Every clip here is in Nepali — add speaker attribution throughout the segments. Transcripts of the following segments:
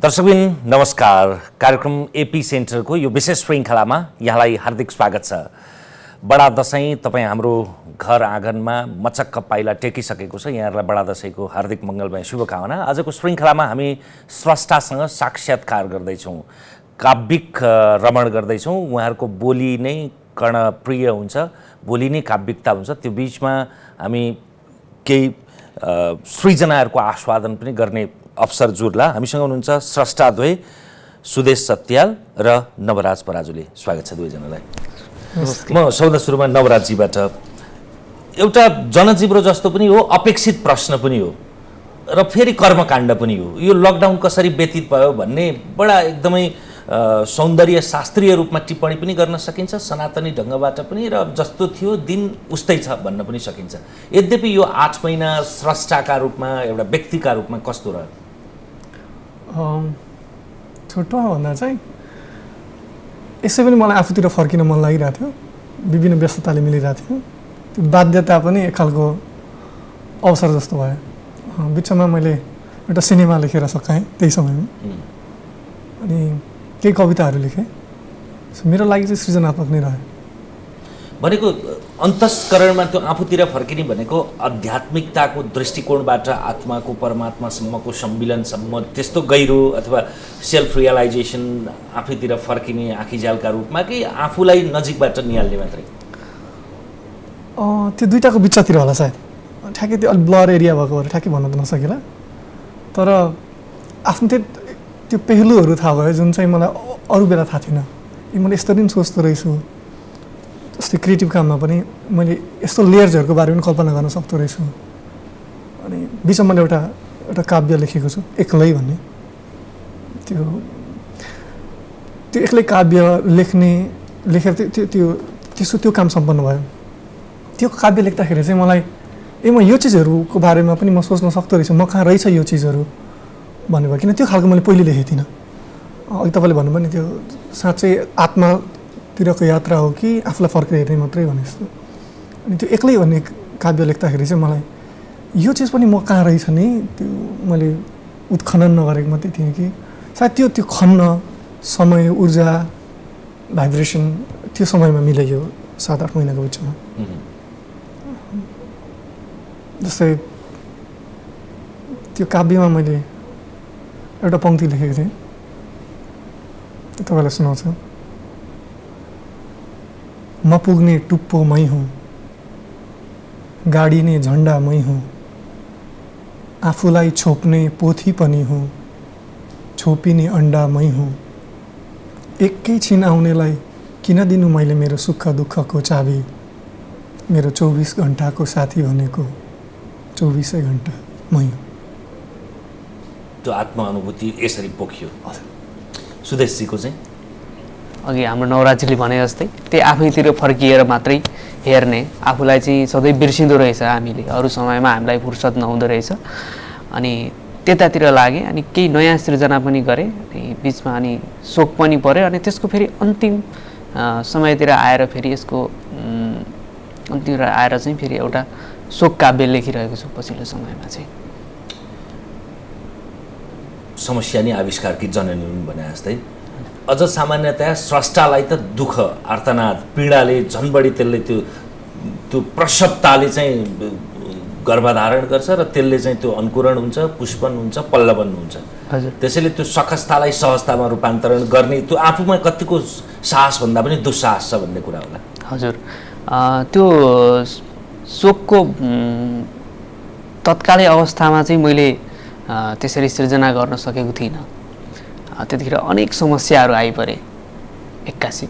Speaker 1: दर्शकबिन नमस्कार। कार्यक्रम एपी सेन्टरको यो विशेष श्रृङ्खलामा यहाँलाई हार्दिक स्वागत छ। बडा दशैँ तपाईँ हाम्रो घर आँगनमा मचक्क पाइला टेकिसकेको छ। यहाँहरूलाई बडा दशैँको हार्दिक मङ्गलमय शुभकामना। आजको श्रृङ्खलामा हामी स्रष्टासँग साक्षात्कार गर्दैछौँ, काव्यिक रमण गर्दैछौँ। उहाँहरूको बोली नै कर्णप्रिय हुन्छ, बोली नै काव्यिकता हुन्छ। त्यो बिचमा हामी केही सृजनाहरूको आस्वादन पनि गर्ने अवसर जुर्ला। हामीसँग हुनुहुन्छ स्रष्टाद्वय सुदेश सत्याल र नवराज पराजुली। स्वागत छ दुवैजनालाई। म सबभन्दा सुरुमा नवराजजीबाट, एउटा जनजीवरो जस्तो पनि हो, अपेक्षित प्रश्न पनि हो र फेरि कर्मकाण्ड पनि हो। यो लकडाउन कसरी व्यतीत भयो भन्ने बडा एकदमै सौन्दर्य शास्त्रीय रूपमा टिप्पणी पनि गर्न सकिन्छ, सनातनी ढङ्गबाट पनि, र जस्तो थियो दिन उस्तै छ भन्न पनि सकिन्छ। यद्यपि यो 8 महिना स्रष्टाका रूपमा, एउटा व्यक्तिका रूपमा कस्तो रह्यो?
Speaker 2: छोटो भन्दा चाहिँ यसै पनि मलाई आफूतिर फर्किन मन लागिरहेको थियो। विभिन्न व्यस्तताले मिलिरहेको थियो। त्यो बाध्यता पनि एक खालको अवसर जस्तो भयो। बिचमा मैले एउटा सिनेमा लेखेर सकाएँ त्यही समयमा, अनि केही कविताहरू लेखेँ। मेरो लागि चाहिँ सृजनात्मक नै रह्यो।
Speaker 1: भनेको अन्तस्करणमा त्यो आफूतिर फर्किने भनेको आध्यात्मिकताको दृष्टिकोणबाट आत्माको परमात्मासम्मको सम्मिलनसम्म त्यस्तो गहिरो, अथवा सेल्फ रियलाइजेसन आफैतिर फर्किने आँखीजालका रूपमा, कि आफूलाई नजिकबाट निहाल्ने मात्रै?
Speaker 2: त्यो दुइटाको बिचतिर होला सायद। ठ्याक्कै त्यो अलिक ब्लर एरिया भएको भएर ठ्याक्कै भन्न त नसकेला। तर आफ्नो त्यो पहलुहरू थाहा भयो जुन चाहिँ मलाई अरू बेला थाहा थिएन। मैले यस्तो पनि सोच्दो रहेछु, जस्तै क्रिएटिभ काममा पनि मैले यस्तो लेयर्सहरूको बारेमा कल्पना गर्न सक्दो रहेछु। अनि बिचमा मैले एउटा काव्य लेखेको छु, एक्लै भन्ने। त्यो एक्लै काव्य लेखेर त्यो काम सम्पन्न भयो। त्यो काव्य लेख्दाखेरि चाहिँ मलाई म यो चिजहरूको बारेमा पनि म सोच्न सक्दो रहेछु, म कहाँ रहेछ यो चिजहरू भन्ने भयो। किन त्यो खालको मैले पहिले लेखेको थिइनँ। अघि तपाईँले भन्नुभयो नि, त्यो साँच्चै आत्मातिरको यात्रा हो कि आफूलाई फर्केर हेर्ने मात्रै भने जस्तो। अनि त्यो एक्लै भन्ने काव्य लेख्दाखेरि चाहिँ मलाई यो चिज पनि म कहाँ रहेछ नि, त्यो मैले उत्खनन नगरेको मात्रै थिएँ कि सायद त्यो खन्न समय, ऊर्जा, भाइब्रेसन त्यो समयमा मिल्यो 7-8 महिनाको बिचमा। जस्तै त्यो काव्यमा मैले एउटा पंक्ति लेखेको थिएँ, त्यो तपाईँलाई सुनाउँछु। म पुग्ने टुप्पो मै हुँ, गाडिने झन्डा मै हुँ, आफूलाई छोप्ने पोथी पनि हुँ, छोपिने अन्डा मै हुँ। एकैछिन आउनेलाई किन दिनु मैले मेरो सुख दुःखको चाबी, मेरो 24 घन्टाको साथी भनेको 24 घन्टा मै हुँ।
Speaker 1: त्यो आत्मानुभूति यसरी पोखियो। सुदेशजीको चाहिँ
Speaker 3: अघि हाम्रो नवराजजीले भने जस्तै त्यही आफैतिर फर्किएर मात्रै हेर्ने, आफूलाई चाहिँ सधैँ बिर्सिँदो रहेछ हामीले, अरू समयमा हामीलाई फुर्सद नहुँदो रहेछ। अनि त्यतातिर लागेँ, अनि केही नयाँ सृजना पनि गरेँ। अनि बिचमा अनि शोक पनि पऱ्यो। अनि त्यसको फेरि अन्तिम समयतिर आएर फेरि यसको अन्तिमतिर आएर चाहिँ फेरि एउटा शोक काव्य लेखिरहेको छु पछिल्लो समयमा चाहिँ।
Speaker 1: समस्या नै आविष्कारकी जननी हुन् भने जस्तै अझ सामान्यतया स्रष्टालाई त दुःख, आर्तनाद, पीडाले झन् बढी त्यसले त्यो प्रसवताले चाहिँ गर्भधारण गर्छ र त्यसले चाहिँ त्यो अङ्कुरण हुन्छ, पुष्पन हुन्छ, पल्लवन हुन्छ। त्यसैले त्यो सकस्थतालाई सहजतामा रूपान्तरण गर्ने त्यो आफूमा कतिको साहस भन्दा पनि दुस्साहस छ भन्ने कुरा होला।
Speaker 3: हजुर, त्यो शोकको तत्कालै अवस्थामा चाहिँ मैले त्यसरी सृजना गर्न सकेको थिइनँ। त्यतिखेर अनेक समस्याहरू आइपरे एक्कासी,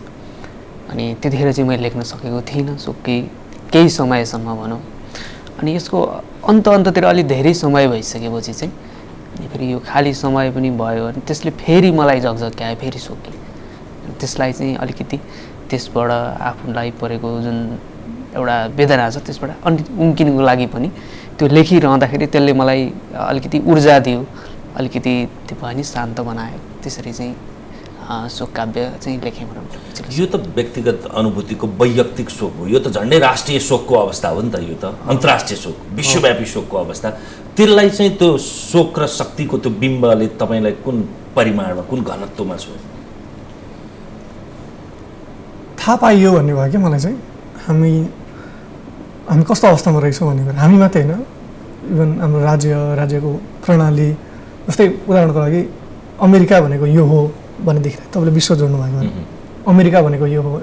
Speaker 3: अनि त्यतिखेर चाहिँ मैले लेख्न सकेको थिइनँ शोककै केही समयसम्म भनौँ। अनि यसको अन्ततिर अलिक धेरै समय भइसकेपछि चाहिँ अनि फेरि यो खाली समय पनि भयो, अनि त्यसले फेरि मलाई झकझक्यायो, फेरि शोकले। त्यसलाई चाहिँ अलिकति त्यसबाट आफूलाई परेको जुन एउटा वेदना छ त्यसबाट उम्किनुको लागि पनि त्यो लेखिरहँदाखेरि त्यसले मलाई अलिकति ऊर्जा दियो, अलिकति त्यो भयो नि शान्त बनायो। त्यसरी चाहिँ शोक काव्य चाहिँ लेखेँ भनौँ।
Speaker 1: यो त व्यक्तिगत अनुभूतिको वैयक्तिक शोक हो, यो त झन्डै राष्ट्रिय शोकको अवस्था हो नि त, यो त अन्तर्राष्ट्रिय शोक, विश्वव्यापी शोकको अवस्था। त्यसलाई चाहिँ त्यो शोक र शक्तिको त्यो बिम्बले तपाईँलाई कुन परिमाणमा, कुन घनत्वमा छ?
Speaker 2: थाहा पाइयो भन्ने भयो कि मलाई चाहिँ हामी कस्तो अवस्थामा रहेछौँ भन्ने कुरा। हामी मात्रै होइन, इभन हाम्रो राज्यको प्रणाली, जस्तै उदाहरणको लागि अमेरिका भनेको यो हो भनेदेखि तपाईँले विश्व जोड्नु भएको भने अमेरिका भनेको यो हो,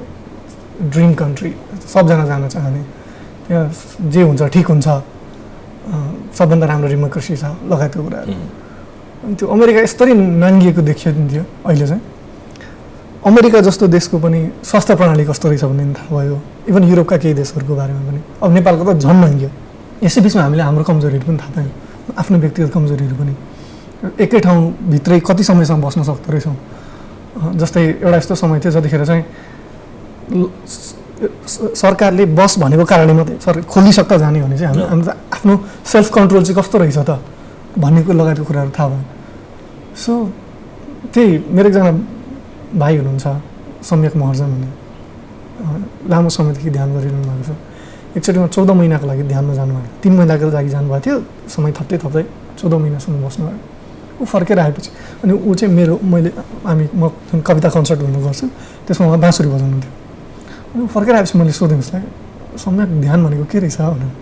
Speaker 2: ड्रिम कन्ट्री, सबजना जान चाहने, त्यहाँ जे हुन्छ ठिक हुन्छ, सबभन्दा राम्रो डेमोक्रेसी छ लगायतको कुराहरू। अनि त्यो अमेरिका यस्तरी नाङ्गिएको देखिन्थ्यो। अहिले चाहिँ अमेरिका जस्तो देशको पनि स्वास्थ्य प्रणाली कस्तो रहेछ भन्ने थाहा भयो, इभन युरोपका केही देशहरूको बारेमा पनि। अब नेपालको त झन् नाङ्गियो। यसै बिचमा हामीले हाम्रो कमजोरीहरू पनि थाहा पायौँ, आफ्नो व्यक्तिगत कमजोरीहरू पनि। एकै ठाउँभित्रै कति समयसम्म बस्न सक्दो रहेछौँ। जस्तै एउटा यस्तो समय थियो जतिखेर चाहिँ सरकारले बस भनेको कारणले मात्रै सरकार खोलिसक्दा जाने भने चाहिँ हाम्रो आफ्नो सेल्फ कन्ट्रोल चाहिँ कस्तो रहेछ त भन्नेको लगायतको कुराहरू थाहा भयो। सो त्यही मेरो एकजना भाइ हुनुहुन्छ सम्यक महर्जन भन्ने, लामो समयदेखि ध्यान गरिरहनु भएको छ। एकचोटिमा 14 महिनाको लागि ध्यानमा जानुभयो, 3 महिनाको लागि जानुभएको थियो, समय थप्दै 14 महिनासम्म बस्नुभयो। ऊ फर्केर आएपछि अनि ऊ चाहिँ म जुन कविता कन्सर्ट हुनु गर्छु त्यसमा उहाँ बाँसुरी बजाउनुहुन्थ्यो। अनि ऊ फर्केर आएपछि मैले सोधेँ उसलाई, सम्यक ध्यान भनेको के रहेछ भनेर।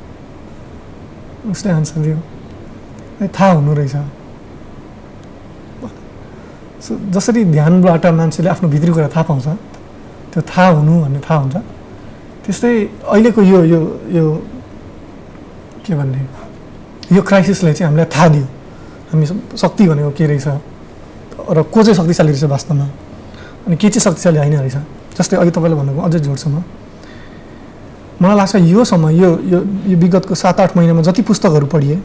Speaker 2: उसले आन्सर दियो, थाहा हुनु रहेछ। सो जसरी ध्यानबाट मान्छेले आफ्नो भित्री कुरा थाहा पाउँछ, त्यो थाहा हुनु भन्ने थाहा हुन्छ, त्यस्तै अहिलेको यो के भन्ने यो क्राइसिसले चाहिँ हामीलाई थाहा दियो हामी शक्ति भनेको के रहेछ र को चाहिँ शक्तिशाली रहेछ वास्तवमा, अनि के चाहिँ शक्तिशाली होइन रहेछ। जस्तै अघि तपाईँले भन्नुभयो, अझै जोड्छु मलाई लाग्छ यो समय यो विगतको 7-8 महिनामा जति पुस्तकहरू पढिए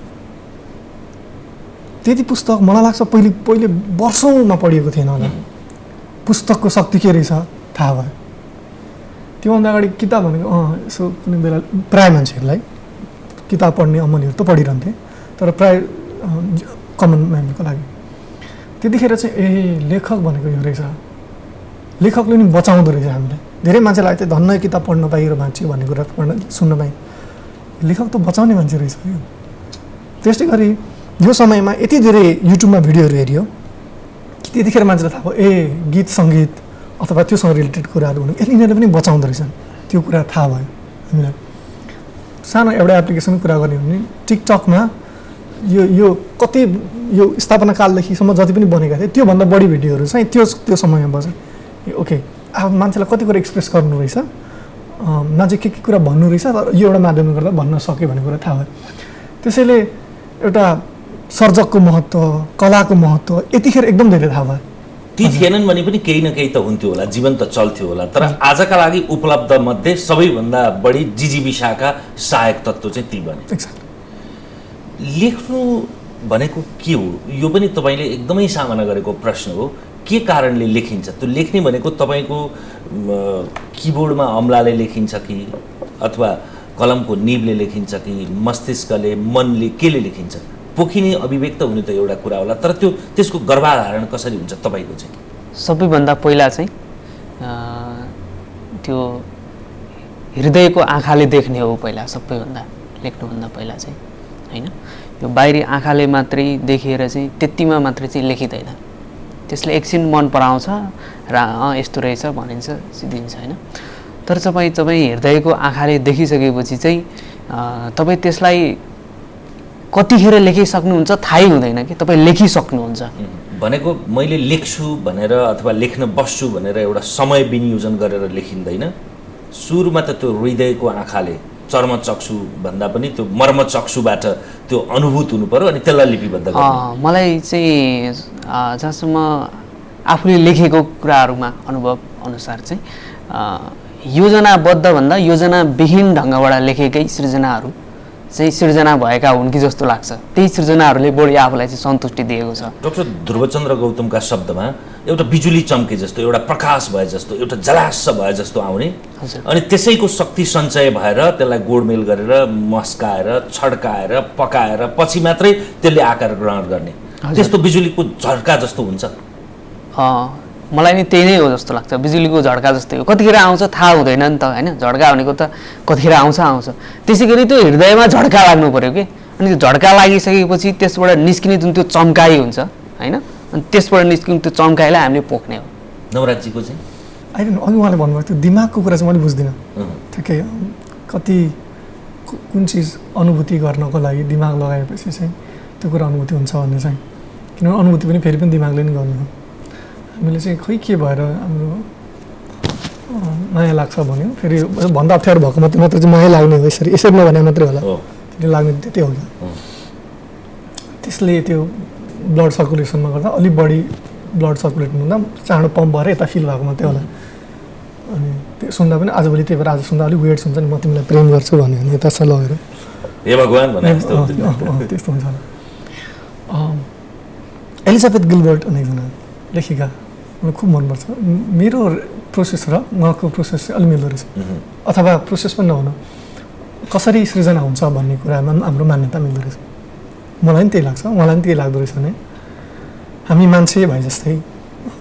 Speaker 2: त्यति पुस्तक मलाई लाग्छ पहिले वर्षौँमा पढिएको थिएन होला। पुस्तकको शक्ति के रहेछ थाहा भयो। त्योभन्दा अगाडि किताब भनेको यसो कुनै बेला प्रायः मान्छेहरूलाई किताब पढ्ने अमलीहरू त पढिरहन्थे, तर प्रायः कमन म्यानको लागि त्यतिखेर चाहिँ लेखक भनेको यो रहेछ, लेखकले नि बचाउँदो रहेछ हामीलाई। धेरै मान्छेलाई चाहिँ धन्न किताब पढ्न पाइएर बाँच्यो भन्ने कुरा सुन्न पाएँ, लेखक त बचाउने मान्छे रहेछ यो। त्यस्तै गरी यो समयमा यति धेरै युट्युबमा भिडियोहरू हेऱ्यो कि त्यतिखेर मान्छेलाई थाहा भयो गीत सङ्गीत अथवा त्योसँग रिलेटेड कुराहरू हुनु यिनीहरूले पनि बचाउँदो रहेछन्, त्यो कुरा थाहा भयो हामीलाई। सानो एउटा एप्लिकेसनको कुरा गर्ने भने टिकटकमा यो कति यो स्थापना कालदेखिसम्म जति पनि बनेका थिए त्योभन्दा बढी भिडियोहरू चाहिँ त्यो समयमा बज्यो। ओके, अब मान्छेलाई कति कुरा एक्सप्रेस गर्नु रहेछ, मान्छे के कुरा भन्नु रहेछ, तर यो एउटा माध्यमले गर्दा भन्न सक्यो भन्ने कुरा थाहा भयो। त्यसैले एउटा सर्जकको महत्त्व, कलाको महत्त्व यतिखेर एकदम धेरै थाहा भयो।
Speaker 1: ती थिएनन् भने पनि केही न केही त हुन्थ्यो होला, जीवन त चल्थ्यो होला। तर आजका लागि उपलब्ध मध्ये सबैभन्दा बढी जिजीविषाका सहायक तत्त्व चाहिँ ती बने। लेख्नु भनेको के हो, यो पनि तपाईँले एकदमै सामना गरेको प्रश्न हो। के कारणले लेखिन्छ? त्यो लेख्ने भनेको तपाईँको किबोर्डमा अम्लाले लेखिन्छ कि अथवा कलमको निबले लेखिन्छ कि मस्तिष्कले, मनले, केले लेखिन्छ? पोखिने अभिव्यक्त हुने त एउटा कुरा होला, तर त्यसको गर्भाधारण कसरी हुन्छ तपाईँको चाहिँ?
Speaker 3: सबैभन्दा पहिला चाहिँ त्यो हृदयको आँखाले देख्ने हो पहिला, सबैभन्दा लेख्नुभन्दा पहिला चाहिँ होइन। यो बाहिरी आँखाले मात्रै देखिएर चाहिँ त्यतिमा मात्रै चाहिँ लेखिँदैन, त्यसले एकछिन मन पराउँछ र यस्तो रहेछ भनिन्छ, सिद्धिन्छ होइन। तर तपाईँ हृदयको आँखाले देखिसकेपछि चाहिँ तपाईँ त्यसलाई कतिखेर लेखिसक्नुहुन्छ थाहै हुँदैन कि तपाईँ लेखिसक्नुहुन्छ।
Speaker 1: भनेको मैले लेख्छु भनेर अथवा लेख्न बस्छु भनेर एउटा समय विनियोजन गरेर लेखिँदैन। सुरुमा त त्यो हृदयको आँखाले, चर्मचक्षु भन्दा पनि त्यो मर्मचक्षुबाट त्यो अनुभूत हुनु पर्यो, अनि त्यसलाई लिपिबद्ध गर्नु।
Speaker 3: मलाई चाहिँ जहाँसम्म आफूले लेखेको कुराहरूमा अनुभव अनुसार चाहिँ योजनाबद्ध भन्दा योजनाविहीन ढङ्गबाट लेखेकै सृजनाहरू चाहिँ सृजना भएका हुन् कि जस्तो लाग्छ। त्यही सृजनाहरूले बढी आफूलाई चाहिँ सन्तुष्टि दिएको छ।
Speaker 1: डाक्टर ध्रुवचन्द्र गौतमका शब्दमा एउटा बिजुली चम्के जस्तो, एउटा प्रकाश भए जस्तो, एउटा जलास भए जस्तो आउने, अनि त्यसैको शक्ति सञ्चय भएर त्यसलाई गोडमेल गरेर मस्काएर छड्काएर पकाएर पछि मात्रै त्यसले आकार ग्रहण गर्ने, त्यस्तो बिजुलीको झड्का जस्तो हुन्छ।
Speaker 3: मलाई नि त्यही नै हो जस्तो लाग्छ, बिजुलीको झड्का जस्तै हो, कतिखेर आउँछ थाहा हुँदैन नि त होइन, झड्का भनेको त कतिखेर आउँछ। त्यसै गरी त्यो हृदयमा झड्का लाग्नु पऱ्यो कि, अनि त्यो झड्का लागिसकेपछि त्यसबाट निस्किने जुन त्यो चम्काइ हुन्छ होइन, अनि त्यसबाट निस्किने त्यो चम्काइलाई हामीले पोख्ने हो।
Speaker 1: नवराजीको चाहिँ
Speaker 2: अहिले अघि उहाँले भन्नुभयो त्यो दिमागको कुरा चाहिँ मैले बुझ्दिनँ ठिकै, कति कुन चिज अनुभूति गर्नको लागि दिमाग लगाएपछि चाहिँ त्यो कुरा अनुभूति हुन्छ भन्ने चाहिँ, किनभने अनुभूति पनि फेरि पनि दिमागले नै गर्नु हो। हामीले चाहिँ खोइ के भएर हाम्रो माया लाग्छ भन्यो, फेरि भन्दा अप्ठ्यारो भएको मात्र चाहिँ माया लाग्ने हो, यसरी नभने मात्रै होला, त्यसले लाग्ने त्यही हो क्या। त्यसले त्यो ब्लड सर्कुलेसनमा गर्दा अलिक बढी ब्लड सर्कुलेट हुँदा चाँडो पम्प भएर यता फिल भएको मात्रै होला। अनि त्यो सुन्दा पनि आजभोलि त्यही भएर आज सुन्दा अलिक वेट हुन्छ नि, म तिमीलाई प्रेम गर्छु भन्यो भने यता लगेर
Speaker 1: हे भगवान् भने
Speaker 2: त्यस्तो हुन्छ होला। एलिजाबेथ गिलबर्ट भन्ने एकजना लेखिका, मलाई खुब मनपर्छ। मेरो प्रोसेस र उहाँको प्रोसेस चाहिँ अलि मिल्दो रहेछ, अथवा प्रोसेस पनि नहुनु कसरी सृजना हुन्छ भन्ने कुरामा हाम्रो मान्यता मिल्दो रहेछ। मलाई पनि त्यही लाग्छ, उहाँलाई पनि त्यही लाग्दो रहेछ भने हामी मान्छे भए जस्तै,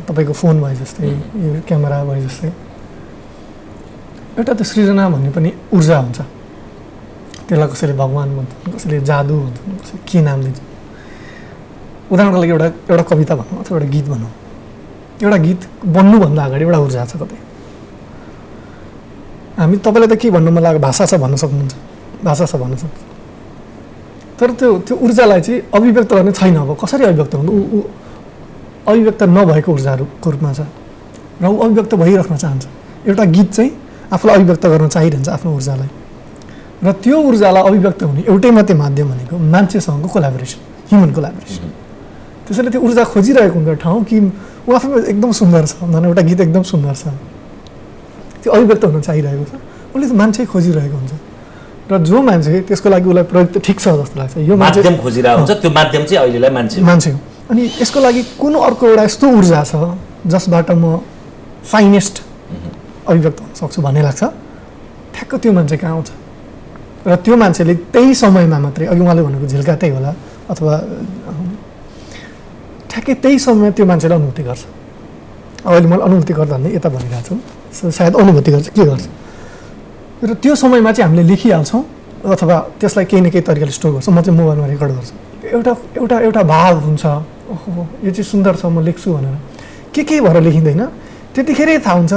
Speaker 2: तपाईँको फोन भए जस्तै, यो क्यामेरा भए जस्तै एउटा त सृजना भन्ने पनि ऊर्जा हुन्छ। त्यसलाई कसैले भगवान् भन्छन्, कसैले जादु भन्छन्, कसैले के नाम दिन्छ। उदाहरणको लागि एउटा कविता भनौँ अथवा एउटा गीत भनौँ, एउटा गीत बन्नुभन्दा अगाडि एउटा ऊर्जा छ कतै। हामी तपाईँलाई त के भन्नु मन लाग्यो, भाषा छ भन्न सक्नुहुन्छ, भाषा छ भन्न सक्छ, तर त्यो ऊर्जालाई चाहिँ अभिव्यक्त गर्ने छैन। अब कसरी अभिव्यक्त हुन्छ, ऊ अभिव्यक्त नभएको ऊर्जाहरूको रूपमा छ र ऊ अभिव्यक्त भइराख्न चाहन्छ। एउटा गीत चाहिँ आफूलाई अभिव्यक्त गर्न चाहिरहन्छ आफ्नो ऊर्जालाई, र त्यो ऊर्जालाई अभिव्यक्त हुने एउटै मात्रै माध्यम भनेको मान्छेसँगको कोलाबोरेसन, ह्युमन कोलाबोरेसन। त्यसैले त्यो ऊर्जा खोजिरहेको हुन्छ ठाउँ कि ऊ आफैमा एकदम सुन्दर छ, भने एउटा गीत एकदम सुन्दर छ, त्यो अभिव्यक्त हुन चाहिरहेको छ, उसले त मान्छे खोजिरहेको हुन्छ। र जो मान्छे त्यसको लागि उसलाई प्रयोग त ठिक छ जस्तो लाग्छ, यो
Speaker 1: माध्यम खोजिरहेको हुन्छ, त्यो माध्यम चाहिँ अहिलेलाई मान्छे
Speaker 2: हो। अनि यसको लागि कुन अर्को एउटा यस्तो ऊर्जा छ जसबाट म फाइनेस्ट अभिव्यक्त हुन सक्छु भन्ने लाग्छ, ठ्याक्क त्यो मान्छे कहाँ आउँछ। र त्यो मान्छेले त्यही समयमा मात्रै, अघि उहाँले भनेको झिल्का त्यही होला, अथवा ठ्याक्कै त्यही समयमा त्यो मान्छेले अनुभूति गर्छ। अहिले मैले अनुभूति गर्दा भन्ने यता भनिरहेको छु, सायद अनुभूति गर्छ, के गर्छ, र त्यो समयमा चाहिँ हामीले लेखिहाल्छौँ अथवा त्यसलाई केही न केही तरिकाले स्टोर गर्छौँ। म चाहिँ मोबाइलमा रेकर्ड गर्छु, एउटा भाव हुन्छ, ओहो यो चाहिँ सुन्दर छ, म लेख्छु भनेर के भएर लेखिँदैन, त्यतिखेरै थाहा हुन्छ।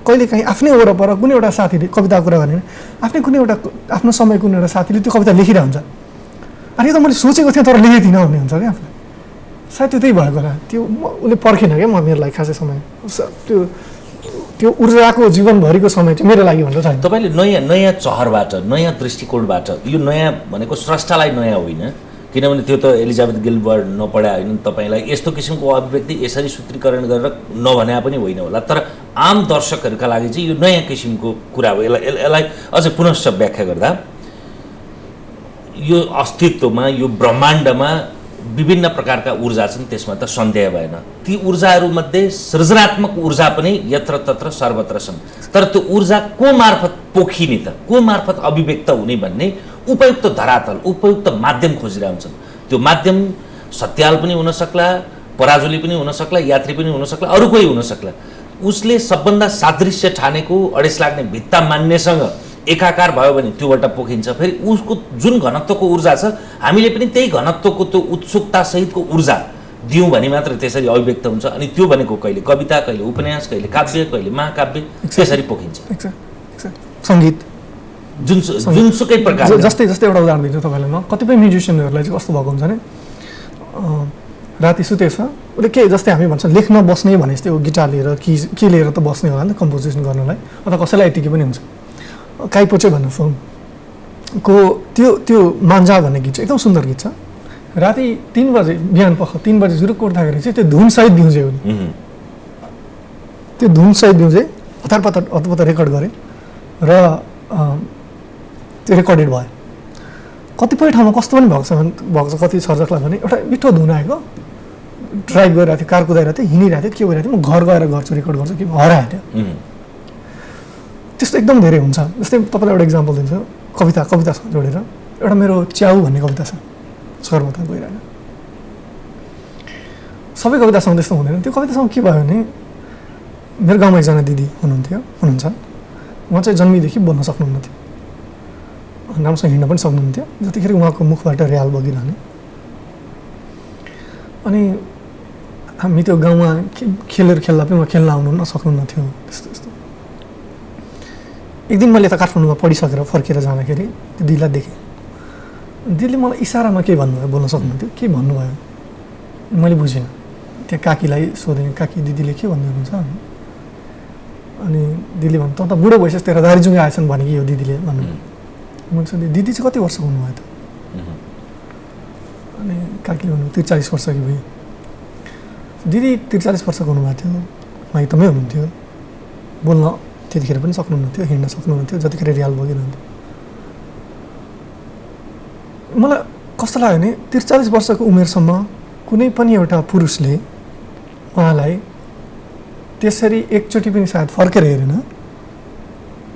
Speaker 2: कहिलेकाहीँ आफ्नै वरपर कुनै एउटा साथीले कविताको कुरा गर्ने, आफ्नै कुनै एउटा आफ्नो समय कुनै एउटा साथीले त्यो कविता लेखिरहन्छ, अनि यो त मैले सोचेको थिएँ तर लेखेको थिइनँ भन्ने हुन्छ क्या आफूलाई। सायद त्यो त्यही भएको होला, त्यो उसले पर्खेन क्या मेरो लागि खासै समय, त्यो ऊर्जाको जीवनभरिको समय चाहिँ मेरो लागि भनेर छैन।
Speaker 1: तपाईँले नयाँ चहरबाट, नयाँ दृष्टिकोणबाट, यो नयाँ भनेको स्रष्टालाई नयाँ होइन, किनभने त्यो त एलिजाबेथ गिलबर्ट नपढा होइन, तपाईँलाई यस्तो किसिमको अभिव्यक्ति यसरी सूत्रीकरण गरेर नभने पनि होइन होला, तर आम दर्शकहरूका लागि चाहिँ यो नयाँ किसिमको कुरा हो। यसलाई अझै पुनश्च व्याख्या गर्दा यो अस्तित्वमा, यो ब्रह्माण्डमा विभिन्न प्रकारका ऊर्जा छन्, त्यसमा त सन्देह भएन। ती ऊर्जाहरूमध्ये सृजनात्मक ऊर्जा पनि यत्र तत्र सर्वत्र छन्, तर त्यो ऊर्जा को मार्फत पोखिने त, को मार्फत अभिव्यक्त हुने भन्ने उपयुक्त धरातल, उपयुक्त माध्यम खोजिरहेका हुन्छन्। त्यो माध्यम सत्याल पनि हुन सक्ला, पराजुली पनि हुन सक्ला, यात्री पनि हुन सक्ला, अरू कोही हुन सक्ला। उसले सबभन्दा सादृश्य ठानेको अडेस लाग्ने भित्ता मान्नेसँग एकाकार भयो भने त्योबाट पोखिन्छ। फेरि उसको जुन घनत्वको ऊर्जा छ, हामीले पनि त्यही घनत्वको त्यो उत्सुकता सहितको ऊर्जा दियौँ भने मात्र त्यसरी अभिव्यक्त हुन्छ। अनि त्यो भनेको कहिले कविता, कहिले उपन्यास, कहिले काव्य, कहिले महाकाव्य, त्यसरी पोखिन्छ।
Speaker 2: सङ्गीत
Speaker 1: जुनसुकै प्रकार,
Speaker 2: जस्तै एउटा उदाहरण दिन्छु तपाईँलाई म। कतिपय म्युजिसियनहरूलाई चाहिँ कस्तो भएको हुन्छ भने राति सुतेछ, उसले के जस्तै हामी भन्छौँ लेख्न बस्ने भने जस्तै ऊ गिटार लिएर के लिएर त बस्ने होला नि त कम्पोजिसन गर्नलाई, अथवा कसैलाई यतिकै पनि हुन्छ। काइपोचे भन्ने फिल्मको त्यो मान्जा भन्ने गीत चाहिँ एकदम सुन्दर गीत छ। राति 3 बजे, बिहान पख 3 बजे जुरुक्क उठ्दाखेरि चाहिँ त्यो धुनसहित बिउजे उसले, त्यो धुनसहित बिउजे हतारपत रेकर्ड गरे र त्यो रेकर्डेड भयो। कतिपय ठाउँमा कस्तो पनि भएको छ कति सर्जकलाई भने एउटा मिठो धुन आएको, ड्राइभ गरिरहेको थियो, कार कुदाइरहेको थियो, हिँडिरहेको थियो, के भइरहेको थियो, म घर गएर गर्छु रेकर्ड गर्छु, कि हराएको थियो। त्यस्तो एकदम धेरै हुन्छ। जस्तै तपाईँलाई एउटा इक्जाम्पल दिन्छु, कवितासँग जोडेर। एउटा मेरो च्याउ भन्ने कविता छ, सगरमाथा गइरहेको। सबै कवितासँग त्यस्तो हुँदैन, त्यो कवितासँग के भयो भने मेरो गाउँमा एकजना दिदी हुनुहुन्छ उहाँ चाहिँ जन्मीदेखि बोल्न सक्नुहुन्न थियो, राम्रोसँग हिँड्न पनि सक्नुहुन्थ्यो। जतिखेर उहाँको मुखबाट रियाल बगिरहने। अनि हामी त्यो गाउँमा खेलेर खेल्दा पनि उहाँ खेल्न आउनु नसक्नुहुन्न थियो। त्यस्तो एक दिन मैले त काठमाडौँमा पढिसकेर फर्केर जाँदाखेरि त्यो दिदीलाई देखेँ। दिदीले मलाई इसारामा के भन्नुभयो, बोल्न सक्नुहुन्थ्यो, के भन्नुभयो मैले बुझिनँ। त्यहाँ काकीलाई सोधेँ, काकी दिदीले के भन्नुहुन्छ अनि दिदीले भन्नु, त बुढो भइसक्यो, तेरो दारीजुङ्गे आएछन् भने कि यो दिदीले भन्नु। मैले सोधेँ दिदी चाहिँ कति वर्षको हुनुभयो त? अनि काकीले भन्नु 43 वर्षकी भयो। दिदी 43 वर्षको हुनुभएको थियो, उहाँ एकदमै हुनुहुन्थ्यो, बोल्न त्यतिखेर पनि सक्नुहुन्थ्यो, हिँड्न सक्नुहुन्थ्यो, जतिखेर रियाल बगिरहन्थ्यो। मलाई कस्तो लाग्यो भने 43 वर्षको उमेरसम्म कुनै पनि एउटा पुरुषले उहाँलाई त्यसरी एकचोटि पनि सायद फर्केर हेरेन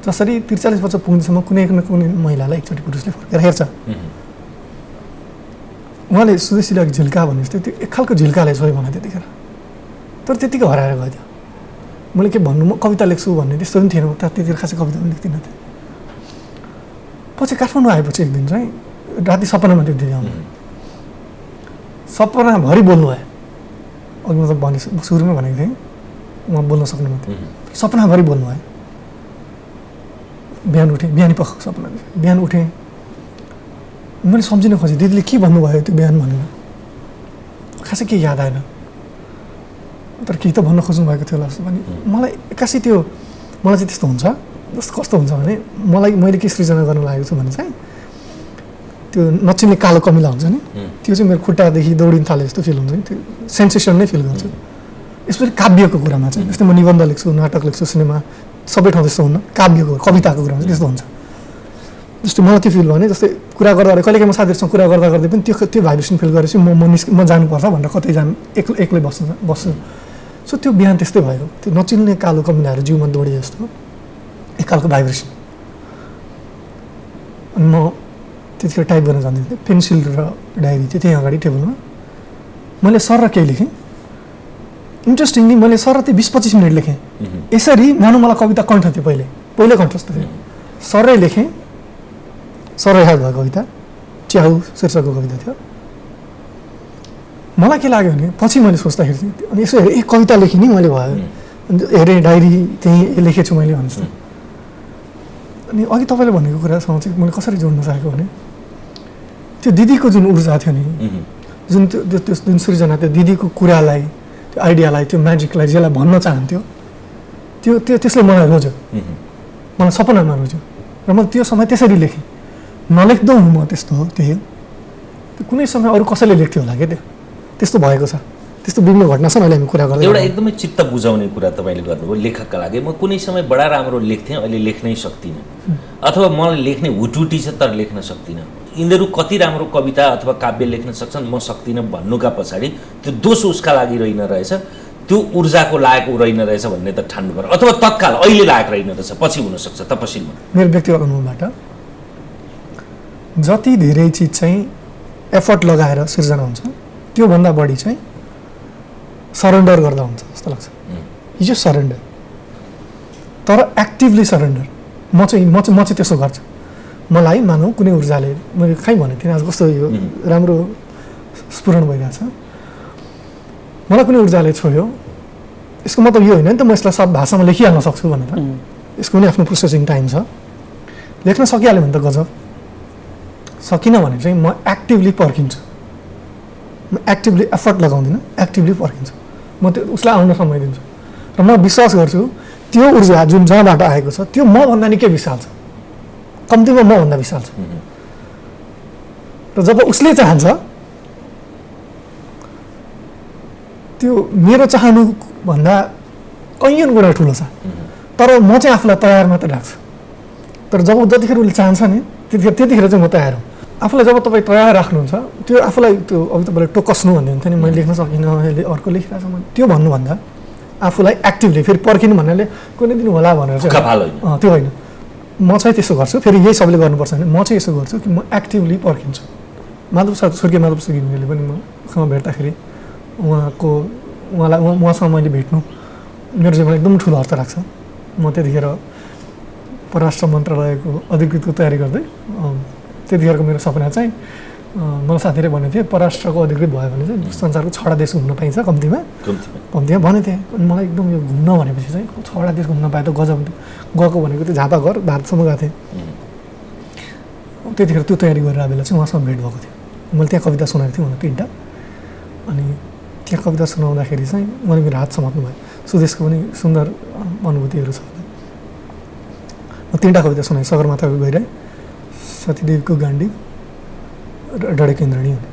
Speaker 2: जसरी 43 वर्ष पुग्नेसम्म कुनै न कुनै महिलालाई एकचोटि पुरुषले फर्केर हेर्छ। उहाँले सुदेशीले अघि झिल्का भने जस्तै त्यो एक खालको झिल्काले छोयो मलाई त्यतिखेर, तर त्यतिकै हराएर गयो त्यो। मैले के भन्नु, म कविता लेख्छु भन्ने त्यस्तो पनि थिएन, त्यतिखेर खासै कविता पनि लेख्दिनँ थिएँ। पछि काठमाडौँ आएपछि एक दिन चाहिँ राति सपनामा त्यो दिदी आउनु, सपनाभरि बोल्नु भयो। अघि मतलब भने सुरुमै भनेको थिएँ उहाँ बोल्न सक्नुहुन्न थियो, सपनाभरि बोल्नु भयो। बिहान उठेँ, बिहानी पख सपना, बिहान उठेँ, मैले सम्झिन खोजेँ दिदीले के भन्नुभयो त्यो बिहान भनेर, खासै केही याद आएन, तर केही त भन्न खोज्नु भएको थियो होला जस्तो पनि। मलाई एक्कासी त्यो मलाई चाहिँ त्यस्तो हुन्छ, जस्तो कस्तो हुन्छ भने मैले के सृजना गर्न लागेको छु भने चाहिँ त्यो नचिन्ने कालो कमिला हुन्छ नि, त्यो चाहिँ मेरो खुट्टादेखि दौडिन थाले जस्तो फिल हुन्छ नि, त्यो सेन्सेसन नै फिल गर्छु। स्पेसली काव्यको कुरामा चाहिँ, जस्तै म निबन्ध लेख्छु, नाटक लेख्छु, सिनेमा सबै ठाउँ त्यस्तो हुन्न, काव्यको कविताको कुरामा चाहिँ त्यस्तो हुन्छ। जस्तै मलाई त्यो फिल भयो भने, जस्तै कुरा गर्दा कहिलेकाहीँ म साथीहरूसँग कुरा गर्दा गर्दै पनि त्यो भाइब्रेसन फिल गरेपछि म जानुपर्छ भनेर कतै एक्लै बस्छु। सो त्यो बिहान त्यस्तै भयो, त्यो नचिन्ने कालो कमिलाहरू जिउमा दौडे जस्तो एक खालको भाइब्रेसन। अनि म त्यतिखेर टाइप गर्न जान्दिनँ, पेन्सिल र डायरी थियो त्यहीँ अगाडि टेबलमा। मैले सर र केही लेखेँ, इन्ट्रेस्टिङली मैले सर र त्यो 20-25 मिनट लेखेँ। यसरी मानौँ मलाई कविता कण्ठ थियो, पहिले कण्ठस्थ थियो, सरै लेखेँ, सरै याद भयो कविता, च्याउ शीर्षकको कविता थियो। मलाई के लाग्यो भने पछि मैले सोच्दाखेरि चाहिँ अनि यसो हेरेँ, एक कविता लेखेँ नि मैले भयो, हेरेँ डायरी त्यहीँ लेखेछु मैले भन्छु। अनि अघि तपाईँले भनेको कुरासँग चाहिँ मैले कसरी जोड्न चाहेको भने त्यो दिदीको जुन ऊर्जा थियो नि, जुन सृजना, त्यो दिदीको कुरालाई, त्यो आइडियालाई, त्यो म्याजिकलाई, जसलाई भन्न चाहन्थ्यो, त्यसले मलाई रोज्यो, मलाई सपनामा रोज्यो। र मैले त्यो समय त्यसरी लेखेँ, नलेख्दो हुँ म त्यस्तो हो। त्यो कुनै समय अरू कसैले लेख्थ्यो होला क्या, त्यस्तो भएको छ, त्यस्तो विभिन्न घटना छन्। अहिले हामी कुरा गर्दै
Speaker 1: एउटा एकदमै चित्त बुझाउने कुरा तपाईँले गर्नुभयो लेखकका लागि। म कुनै समय बडा राम्रो लेख्थेँ, अहिले लेख्नै सक्दिनँ, अथवा मलाई लेख्ने हुटुटी छ तर लेख्न सक्दिनँ। यिनीहरू कति राम्रो कविता अथवा काव्य लेख्न सक्छन्, म सक्दिनँ भन्नुका पछाडि त्यो दोष उसका लागि रहेन रहेछ, त्यो ऊर्जाको लायक ऊ रहेन रहेछ भन्ने त ठान्नु पर्यो, अथवा तत्काल अहिले लायक रहेन रहेछ, पछि हुनसक्छ तपसिलमा।
Speaker 2: मेरो व्यक्तिगत अनुभवबाट जति धेरै चिज चाहिँ एफर्ट लगाएर सिर्जना हुन्छ, त्योभन्दा बढी चाहिँ सरेन्डर गर्दा हुन्छ जस्तो लाग्छ। हिजो सरेन्डर, तर एक्टिभली सरेन्डर। म चाहिँ त्यसो गर्छु। मलाई मानौँ कुनै ऊर्जाले, मैले खै भनेको थिएँ आज कस्तो यो राम्रो स्फुरण भइरहेछ, मलाई कुनै ऊर्जाले छोयो, यसको मतलब यो होइन नि त म यसलाई सब भाषामा लेखिहाल्न सक्छु भनेर। यसको पनि आफ्नो प्रोसेसिङ टाइम छ। लेख्न सकिहाल्यो भने त गजब, सकिनँ भने चाहिँ म एक्टिभली पर्खिन्छु, म एक्टिभली एफर्ट लगाउँदिनँ, एक्टिभली पर्खिन्छु, म त्यो उसलाई आउन समय दिन्छु। र म विश्वास गर्छु त्यो ऊर्जा जुन जहाँबाट आएको छ त्यो मभन्दा निकै विशाल छ, कम्तीमा मभन्दा विशाल छ। र जब उसले चाहन्छ त्यो मेरो चाहनुभन्दा कैयन गुणा ठुलो छ, तर म चाहिँ आफूलाई तयार मात्र राख्छु। तर जब जतिखेर उसले चाहन्छ नि त्यतिखेर चाहिँ म तयार हुँ। आफूलाई जब तपाईँ तयार राख्नुहुन्छ, त्यो आफूलाई त्यो अघि तपाईँले टोकस्नु भन्ने हुन्थ्यो नि, मैले लेख्न सकिनँ, अहिले अर्को लेखिरहेको छ, त्यो भन्नुभन्दा आफूलाई एक्टिभली फेरि पर्खिनु भन्नाले कुनै दिन होला भनेर चाहिँ त्यो होइन। म चाहिँ त्यसो गर्छु, फेरि यही सबले गर्नुपर्छ भने म चाहिँ यसो गर्छु कि म एक्टिभली पर्खिन्छु। स्वर्गीय माधव सुगिनीले पनि मसँग भेट्दाखेरि उहाँसँग मैले भेट्नु, मेरो जीवनमा एकदम ठुलो अर्थ राख्छ। म त्यतिखेर परराष्ट्र मन्त्रालयको अधिकृतको तयारी गर्दै त्यतिखेरको मेरो सपना चाहिँ मलाई साथीले भनेको थिए परराष्ट्रको अधिकृत भयो भने चाहिँ संसारको 6वटा देश घुम्न पाइन्छ कम्तीमा भनेको थिएँ। अनि मलाई एकदम यो घुम्न भनेपछि चाहिँ 6वटा देश घुम्न पाए त गजब हुन्थ्यो। गएको भनेको त्यो झापा घर भारतसम्म गएको थिएँ। त्यतिखेर त्यो तयारी गरेर बेला चाहिँ उहाँसँग भेट भएको थियो। मैले त्यहाँ कविता सुनाएको थिएँ उहाँलाई 3टा। अनि त्यहाँ कविता सुनाउँदाखेरि चाहिँ उहाँले मेरो हात समात्नु भयो। सुदेशको पनि सुन्दर अनुभूतिहरू छ। म 3टा कविता सुनाएँ। सगरमाथाको गहिराई, सतीदेवको गाण्डी र डडेको इन्द्रणी हुने।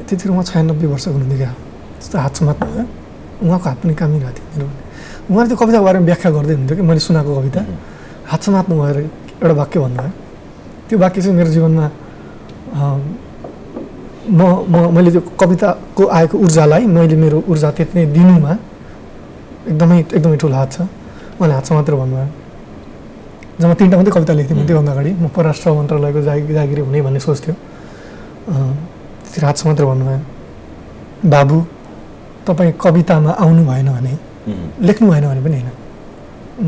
Speaker 2: त्यतिखेर उहाँ 96 वर्षको हुनुहुन्थ्यो क्या। त्यस्तो हात समात्नु भयो। उहाँको हात पनि कामिरहेको थियो मेरो। उहाँले त्यो कविताको बारेमा व्याख्या गर्दै हुनुहुन्थ्यो कि मैले सुनाएको कविता हात समात्नु भएर एउटा वाक्य भन्नुभयो। त्यो वाक्य चाहिँ मेरो जीवनमा मैले त्यो कविताको आएको ऊर्जालाई मैले मेरो ऊर्जा त्यति नै दिनुमा एकदमै ठुलो हात छ। उहाँले हात समातेर भन्नुभयो। जब म 3टा मात्रै कविता लेख्थेँ त्योभन्दा अगाडि म परराष्ट्र मन्त्रालयको जागिरी हुने भन्ने सोच्थ्यो। त्यति हात समातेर भन्नुभयो, बाबु तपाईँ कवितामा आउनु भएन भने लेख्नु भएन भने पनि होइन।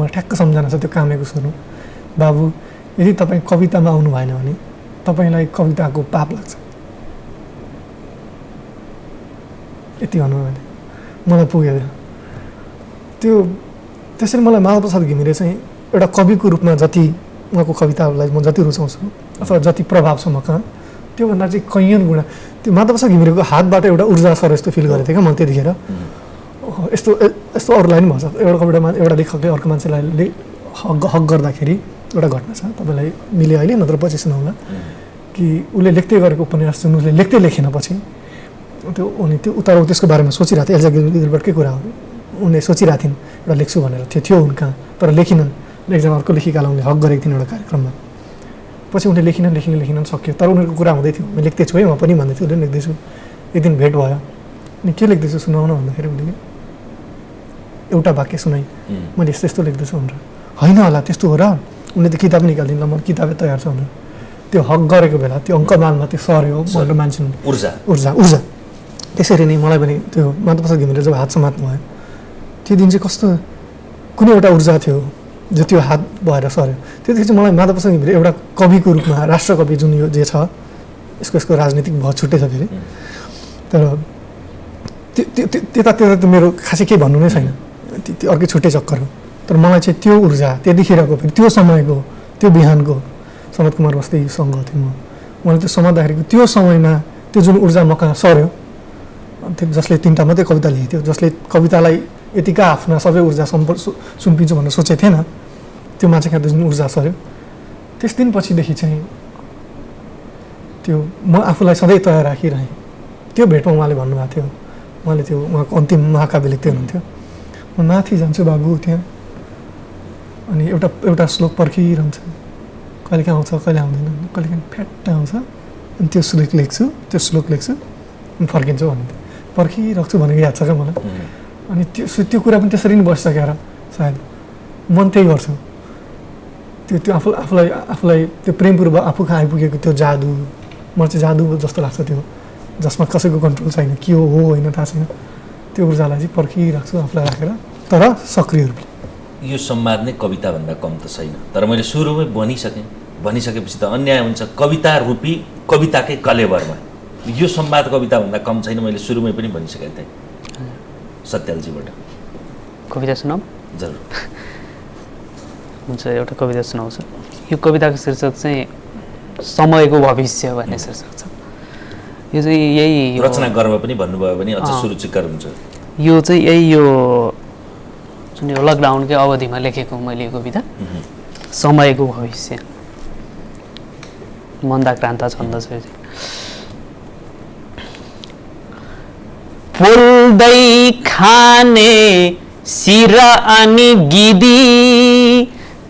Speaker 2: मलाई ठ्याक्क सम्झना छ त्यो कामेको सुरु। बाबु यदि तपाईँ कवितामा आउनु भएन भने तपाईँलाई कविताको पाप लाग्छ। यति भन्नु मैले मलाई पुग्यो त्यो। त्यसरी मलाई माधवप्रसाद घिमिरे चाहिँ एउटा कविको रूपमा जति उहाँको कविताहरूलाई म जति रुचाउँछु अथवा जति प्रभाव छ मसँग त्योभन्दा चाहिँ कैयन गुणा त्यो माधवप्रसाद घिमिरेको हातबाट एउटा ऊर्जा सर यस्तो फिल गरेको थिएँ क्या म त्यतिखेर। यस्तो अरूलाई पनि भन्छ। एउटा कवितामा एउटा लेखकले अर्को मान्छेलाई हक गर्दाखेरि एउटा घटना छ, तपाईँलाई मिल्यो अहिले नत्र पछि सुनाउँला। कि उसले लेख्दै गरेको उपन्यास जुन उसले लेख्दै लेखेन पछि त्यो उता त्यसको बारेमा सोचिरहेको थियो। एल्जा गिलबर्टकै कुरा हो। उनले सोचिरहेको थिइन् एउटा लेख्छु भनेर थियो उनका, तर लेखिनन्। एकजना अर्को लेखिकालाई उनले हक गरेको थिइन् एउटा कार्यक्रममा। पछि उनले लेखिनन् सक्यो। तर उनीहरूको कुरा हुँदै थियो। म लेख्दैछु है, म पनि भन्दै थिएँ, उसले लेख्दैछु। एक दिन भेट भयो। अनि के लेख्दैछु सुनाउन भन्दाखेरि उसले एउटा वाक्य सुनाइ, मैले यस्तो लेख्दैछु भनेर। होइन होला त्यस्तो हो र? उनले त्यो किताब निकालिदिनु, ल म किताबै तयार छ भनेर। त्यो हक गरेको बेला त्यो अङ्कमालमा त्यो सर्यो भनेर मान्छे ऊर्जा। त्यसरी नै मलाई पनि त्यो माधवप्रसाद घिमिरे जब हात समात्नु भयो त्यो दिन चाहिँ कस्तो कुनै एउटा ऊर्जा थियो जो त्यो हात भएर सर्यो। त्यतिखेर चाहिँ मलाई माधवप्रसाद घिमिरे एउटा कविको रूपमा राष्ट्रकवि जुन यो जे छ यसको राजनीतिक भाव छुट्टै छ फेरि। तर त्यता त मेरो खासै केही भन्नु नै छैन, त्यो अर्कै छुट्टै चक्कर हो। तर मलाई चाहिँ त्यो ऊर्जा त्यतिखेरको फेरि त्यो समयको त्यो बिहानको सनत कुमार बस्तीसँग थिएँ मैले त्यो समात्दाखेरि त्यो समयमा त्यो जुन ऊर्जा म कहाँ सर्यो, जसले 3टा मात्रै कविता लेख्थ्यो, जसले कवितालाई यतिका आफ्ना सबै ऊर्जा सुम्पिन्छु भनेर सोचेको थिएन, त्यो मान्छे कहाँ जुन ऊर्जा सर्यो त्यस दिन पछिदेखि चाहिँ त्यो म आफूलाई सधैँ तयार राखिरहेँ। त्यो भेटमा उहाँले भन्नुभएको थियो, उहाँले त्यो उहाँको अन्तिम महाकाव्य लेख्दै हुनुहुन्थ्यो, म माथि जान्छु बाबु त्यहाँ, अनि एउटा श्लोक पर्खिरहन्छ, कहिले काहीँ आउँछ कहिले आउँदैन, कहिले काहीँ फ्याट्ट आउँछ, अनि त्यो श्लोक लेख्छु अनि फर्किन्छु भन्ने थियो। पर्खिराख्छु भनेको याद छ क्या मलाई। अनि त्यो कुरा पनि त्यसरी नै बसिसक्यो र सायद मन त्यही गर्छु। त्यो आफूलाई त्यो प्रेमपूर्वक आफू कहाँ आइपुगेको त्यो जादु, मलाई चाहिँ जादु जस्तो लाग्छ त्यो, जसमा कसैको कन्ट्रोल छैन, के हो होइन थाहा छैन। त्यो ऊर्जालाई चाहिँ पर्खिराख्छु आफूलाई राखेर, तर सक्रिय रूपले।
Speaker 1: यो संवाद नै कविताभन्दा कम त छैन। तर मैले सुरुमै भनिसकेपछि त अन्याय हुन्छ कविता रूपी कविताकै कलेबरमा। यो संवाद कविताभन्दा कम छैन, मैले सुरुमै पनि भनिसकेको थिएँ। सत्यालजीबाट
Speaker 3: कविता सुनाऊ?
Speaker 1: जरुर
Speaker 3: हुन्छ, एउटा कविता सुनाउँछु। यो कविताको शीर्षक चाहिँ समयको भविष्य भन्ने शीर्षक छ। यो चाहिँ यही
Speaker 1: रचना गर्न पनि भन्नुभयो भने अझ सुरुचिकर हुन्छ। यो
Speaker 3: चाहिँ यही यो जुन यो लकडाउनकै अवधिमा लेखेको मैले यो कविता समयको भविष्य। मन्दाक्रान्ता छन्द छ यो चाहिँ। पोल्दै खाने सिर अनि गिदी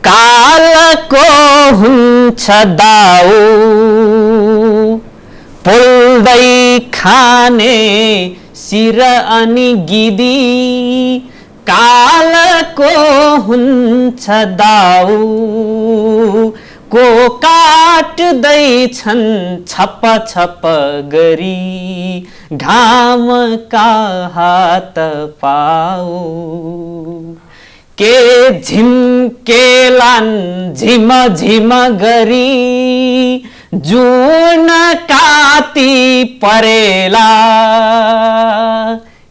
Speaker 3: कालको हुन्छ दाउ, पोल्दै खाने सिर अनि गिदी कालको हुन्छ दाउ, को काट्दैछन् छप छप गरी घामका हात पाओ के झिम्केलान् झिम झिम गरी जुन काती परेला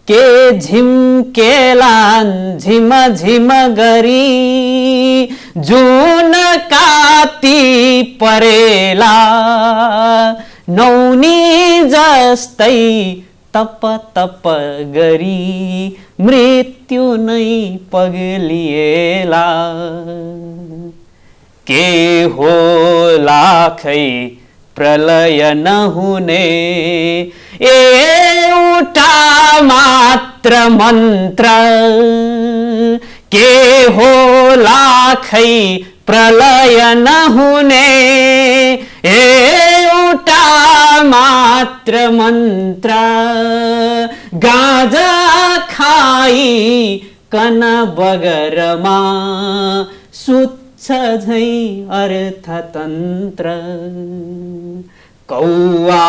Speaker 3: के झिम्केलान् झिम झिम गरी जुन काती परेला नौनी जस्तै तप तप गरी मृत्यु नै पग्लिएला के होला खै प्रलय नहुने एउटा मात्र मन्त्र के होला खै प्रलय नहुने एउटा मात्र मन्त्र गाजा खाई कन बगरमा सुत्छ झै अर्थतन्त्र कौवा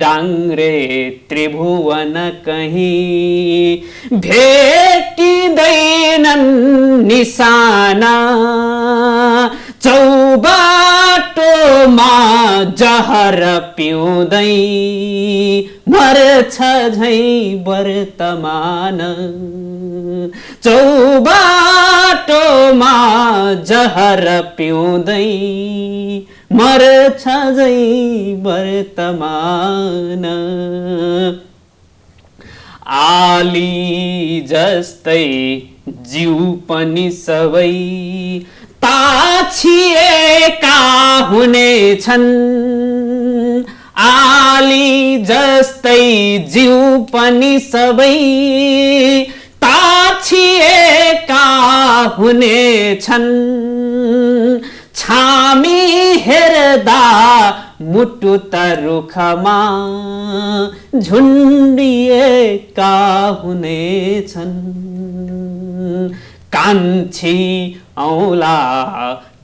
Speaker 3: डाङ्रे त्रिभुवन कहीं भेटिँदैनन् निशाना चौबाटोमा जहर पिउँदै मर्छ झै वर्तमान चौबाटोमा जहर पिउँदै मर्छ झै वर्तमान आली जस्तै जीव पनि सबै ताछिएका हुनेछन् आली जस्तै जीव पनि सबै ताछिएका हुनेछन् छामी हेर्दा मुटु तरुखमा झुन्डिएका हुनेछन् कान्छी औला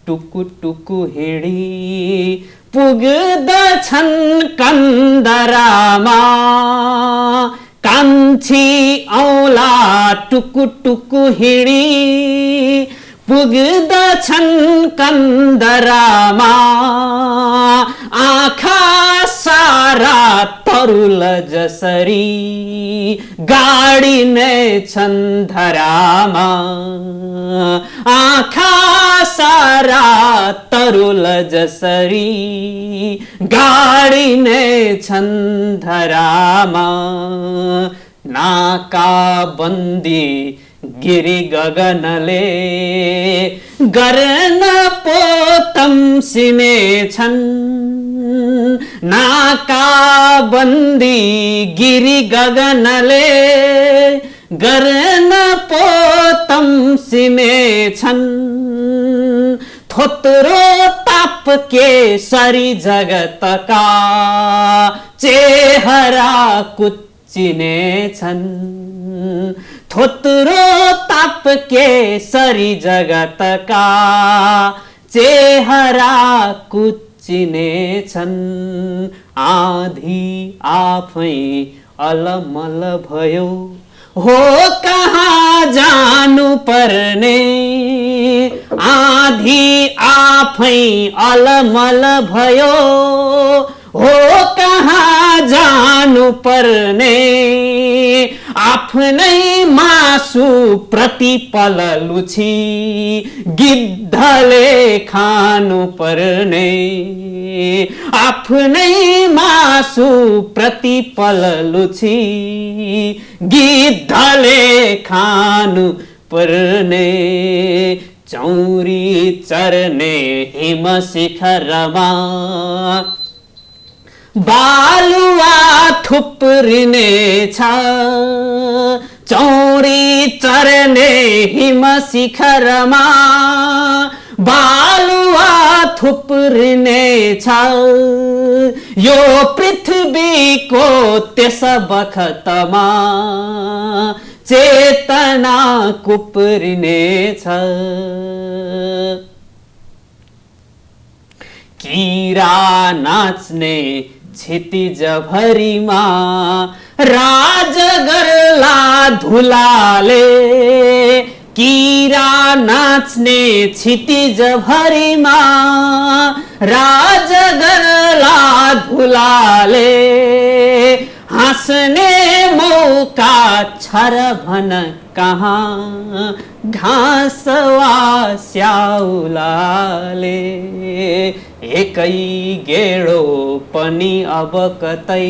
Speaker 3: टुकु टुकु हिँडी पुग्दछन् कन्दरामा कान्छी औला टुकु टुकु हिँडी पुग्दछन् कन्दरामा आँखा सारा तरुल जसरी गाडिनेछन् धरामा आँखा सारा तरुल जसरी गाडिनेछन् धरामा नाका बन्दी गिरी गगनले गर्न पोतम्सिनेछन् नाका बन्दी गिरी गगनले गर्न पोतम्सिनेछन् थोत्रो ताप केसरी जगतका चेहरा कुच्चिनेछन् थोत्रो ताप केसरी जगतका चेहरा कुच्चिनेछन् आधी आफै अलमल भयो हो कहाँ जानु पर्ने आधी आफै अलमल भयो हो कहाँ जानु पर्ने आफ्नै मासु प्रतिपल लुछी गिद्धले खानु पर्ने आफ्नै मासु प्रतिपल लुछी गिद्धले खानु पर्ने चौरी चर्ने हिम शिखरमा बालुवा थुप्रिनेछ चौरी चर्ने हिम शिखरमा बालुवा थुप्रिनेछ यो पृथ्वीको त्यस बखतमा चेतना कुप्रिनेछ किरा नाच्ने क्षितिज भरिमा राज गर्ला धुलाले किरा नाच्ने क्षितिज भरिमा राज गर्ला धुलाले हाँस्ने मौका छ र भन कहाँ घाँस वा स्याउलाले एकै गेडो पनि अब कतै